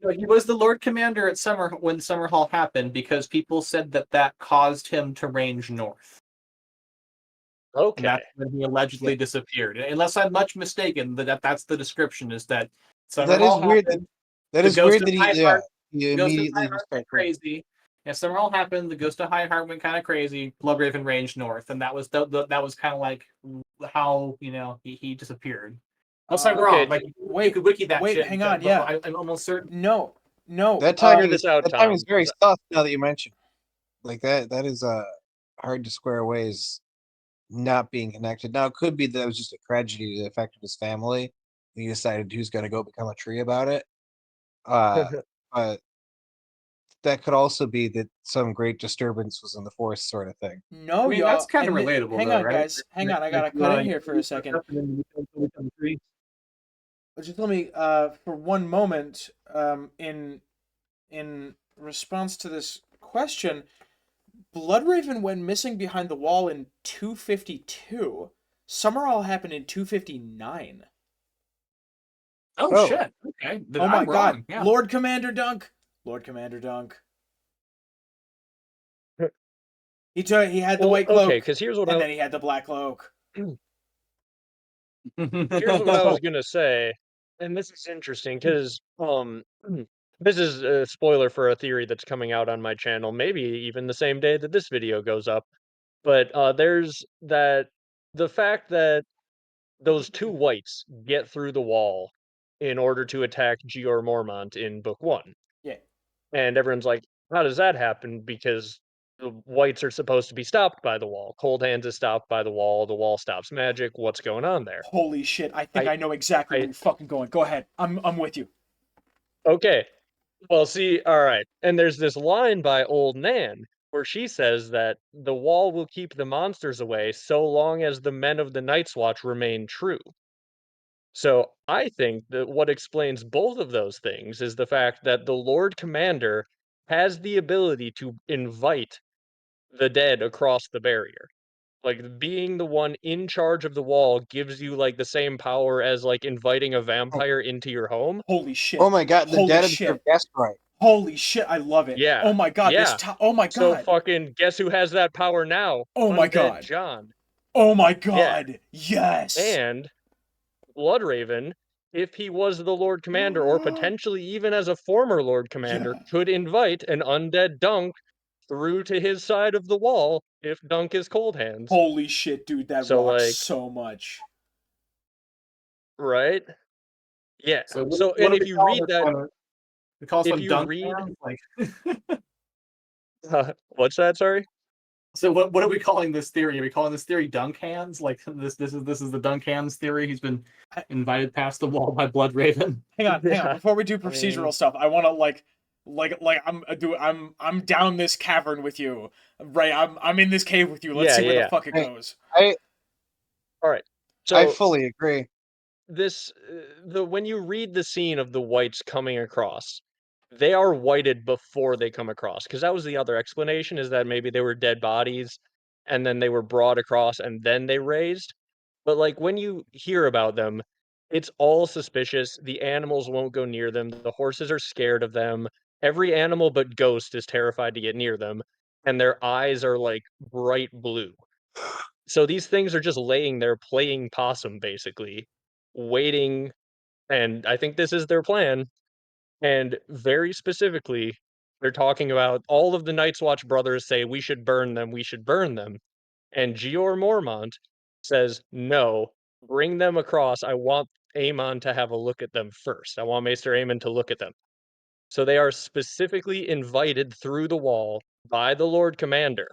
No, he was the Lord Commander at when Summerhall happened because people said that caused him to range north. And Okay. that's when he allegedly disappeared. Unless I'm much mistaken, that's the description is that That Summerhall is weird. happened. That The is ghost weird of that he Highheart- he the ghost of immediately Highheart just went started crying. crazy. Yeah, Summerhall happened. The ghost of Highheart went kind of crazy. Bloodraven ranged north, and that was that was kind of like how he disappeared. Unless I'm wrong. Like you could wiki that shit. Hang on, but yeah. I'm almost certain. No. That timing Figure this out, that timing is Tom. very sus now that you mention. Like that is hard to square away as not being connected. Now it could be that it was just a tragedy that affected his family. And he decided he was going to go become a tree about it. But that could also be that some great disturbance was in the forest, sort of thing. No, I mean, y'all. that's kind of and relatable, hang though, on, right? guys. Hang on. I gotta cut in here for a second. Just let me, for one moment, in response to this question, Bloodraven went missing behind the wall in 252. Summerall happened in 259. Oh shit! Okay. Then Oh my I'm god! wrong. Yeah. Lord Commander Dunk. Lord Commander Dunk. He had the white cloak. Okay, because here's what and then he had the black cloak. Here's what I was gonna say, and this is interesting because this is a spoiler for a theory that's coming out on my channel, maybe even the same day that this video goes up. But there's the fact that those two whites get through the wall in order to attack Gior Mormont in book 1. Yeah. And everyone's like, how does that happen? Because the whites are supposed to be stopped by the wall. Coldhands is stopped by the wall stops magic. What's going on there? Holy shit! I think I know exactly where you're fucking going. Go ahead. I'm with you. Okay. Well, see, all right. And there's this line by Old Nan where she says that the wall will keep the monsters away so long as the men of the Night's Watch remain true. So I think that what explains both of those things is the fact that the Lord Commander has the ability to invite the dead across the barrier. Like, being the one in charge of the wall gives you, like, the same power as, like, inviting a vampire into your home. Holy shit. Oh my god, the Holy dead have shit. guessed right. Holy shit, I love it. Yeah. Oh my god, Yeah. oh my So god. fucking guess who has that power now? Oh my Undead god. John. Oh my Yeah. god. Yes. And Bloodraven, if he was the Lord Commander, or potentially even as a former Lord Commander, Yeah. could invite an undead Dunk through to his side of the wall if Dunk is Coldhands. Holy shit, dude, that So, rocks like, so much. right? Yeah. So So, what and do if we you call read this that, one? We call this if one you dunk read, hands? Like, what's that? Sorry. so what are we calling this theory? Are we calling this theory dunk hands? Like this is the dunk hands theory. He's been invited past the wall by Bloodraven. Hang on. Yeah. Before we do I procedural mean, stuff, I want to I'm down this cavern with you. Right. I'm in this cave with you. Let's yeah, see where yeah, the yeah. fuck it I goes. All right. I So fully agree. this, when you read the scene of the whites coming across, they are whited before they come across, because that was the other explanation, is that maybe they were dead bodies and then they were brought across and then they raised. But like, when you hear about them, it's all suspicious. The animals won't go near them. The horses are scared of them. Every animal but Ghost is terrified to get near them, and their eyes are like bright blue. So these things are just laying there playing possum, basically, waiting, and I think this is their plan. And very specifically, they're talking about all of the Night's Watch brothers say we should burn them, we should burn them. And Gior Mormont says, no, bring them across. I want Aemon to have a look at them first. I want Maester Aemon to look at them. So they are specifically invited through the wall by the Lord Commander.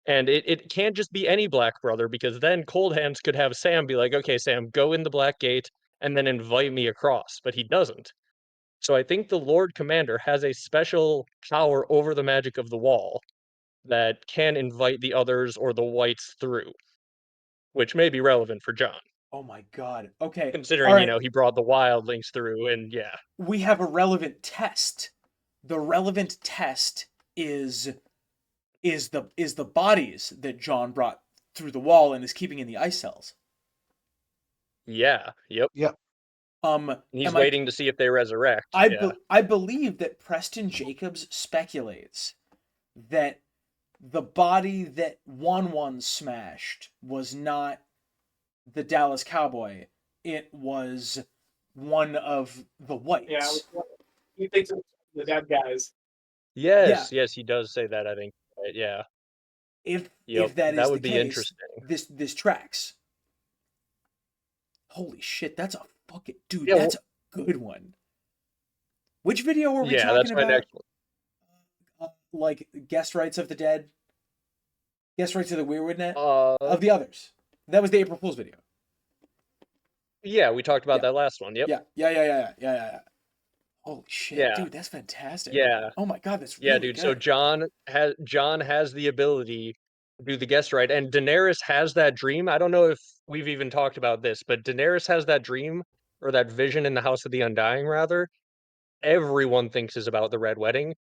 And it can't just be any Black brother, because then Coldhands could have Sam be like, okay, Sam, go in the Black Gate and then invite me across. But he doesn't. So I think the Lord Commander has a special power over the magic of the wall that can invite the others or the whites through, which may be relevant for John, Oh my god. Okay. All considering, right. he brought the wildlings through, and yeah. We have a relevant test. The relevant test is the bodies that John brought through the wall and is keeping in the ice cells. Yeah, yep. Yep. And he's Am I waiting to see if they resurrect. Yeah. I believe that Preston Jacobs speculates that the body that One smashed was not the Dallas Cowboy. It was one of the whites. Yeah, he thinks it's the dead guys. Yes, yes, he does say that, I think. Right, yeah. If Yep, that is that the would be case, interesting. this tracks. Holy shit, that's a fucking dude. Yeah, That's a good one. Which video were we yeah, talking that's my about? next one. Like guest rights of the dead, guest rights of the Weirwood Net, Uh, of the others. That was the April Fool's video. yeah, we talked about Yeah. that last one. Yep. Yeah. Holy shit, Yeah. dude, that's fantastic. Yeah. Oh my god, that's Yeah, really dude. good. So John has the ability to do the guest right, and Daenerys has that dream. I don't know if we've even talked about this, but Daenerys has that dream, or that vision in the House of the Undying, rather. Everyone thinks is about the Red Wedding,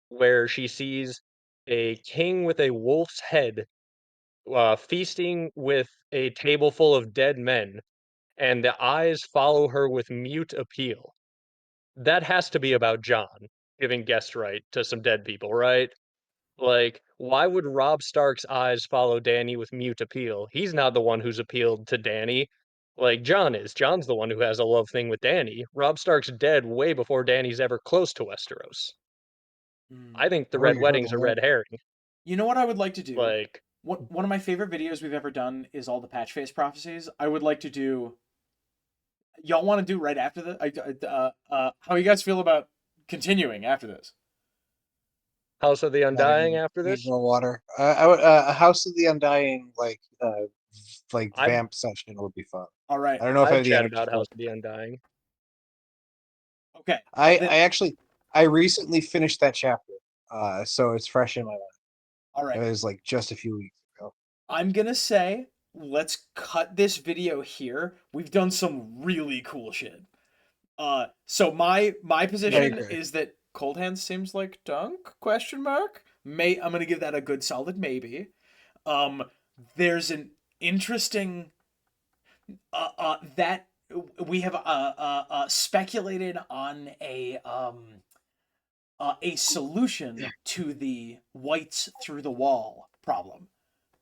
where she sees a king with a wolf's head, feasting with a table full of dead men, and the eyes follow her with mute appeal. That has to be about John giving guest right to some dead people, right? Like, why would Robb Stark's eyes follow Dany with mute appeal? He's not the one who's appealed to Dany. Like, John is. John's the one who has a love thing with Dany. Robb Stark's dead way before Dany's ever close to Westeros. I think the Where Red you heard Wedding's it a here. red herring. You know what I would like to do? Like, One of my favorite videos we've ever done is all the patch face prophecies. I would like to do. Y'all want to do right after the? How you guys feel about continuing after this? House of the Undying Need after this? more water. I would a House of the Undying like I'd, vamp session would be fun. All right. I don't know if I I'd have the chat energy about for House it. of the Undying. Okay. I recently finished that chapter, so it's fresh in my mind. All right. It was like just a few weeks ago. I'm gonna say let's cut this video here. We've done some really cool shit. So my position agree. is that Coldhands seems like Dunk? Question mark. I'm gonna give that a good solid maybe. there's an interesting that we have speculated on a solution to the whites through the wall problem.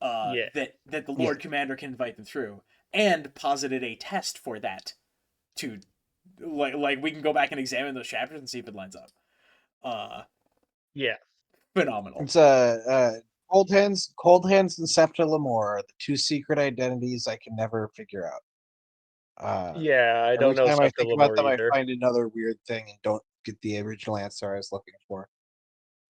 Yeah. That the Lord Commander can invite them through, and posited a test for that to like we can go back and examine those chapters and see if it lines up. Yeah. Phenomenal. It's Coldhands and Septa Lemore are the two secret identities I can never figure out. Yeah, I Every don't know time I Septa think about Lemore them, either. I find another weird thing and don't get the original answer I was looking for.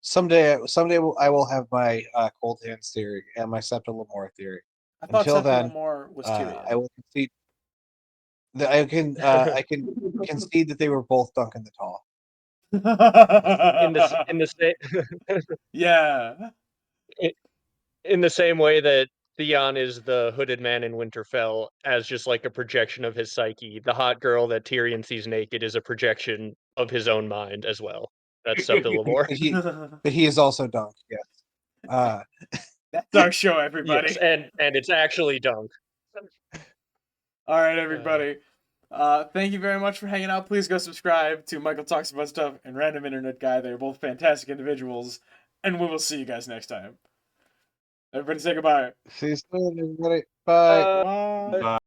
Someday I will have my Coldhands theory and my Septa Lemore theory. I thought Until Septa then, Lemore was Tyrion. I will concede that I can concede that they were both Duncan the Tall. In the same yeah. in the same way that Theon is the hooded man in Winterfell as just like a projection of his psyche, the hot girl that Tyrion sees naked is a projection of his own mind as well. That's Septa Lemore. But he is also Dunk. Yes. That's our show, everybody. Yes, and it's actually Dunk. All right, everybody. Thank you very much for hanging out. Please go subscribe to Michael Talks About Stuff and Random Internet Guy. They're both fantastic individuals, and we will see you guys next time. Everybody say goodbye. See you soon, everybody. Bye. Uh, Bye.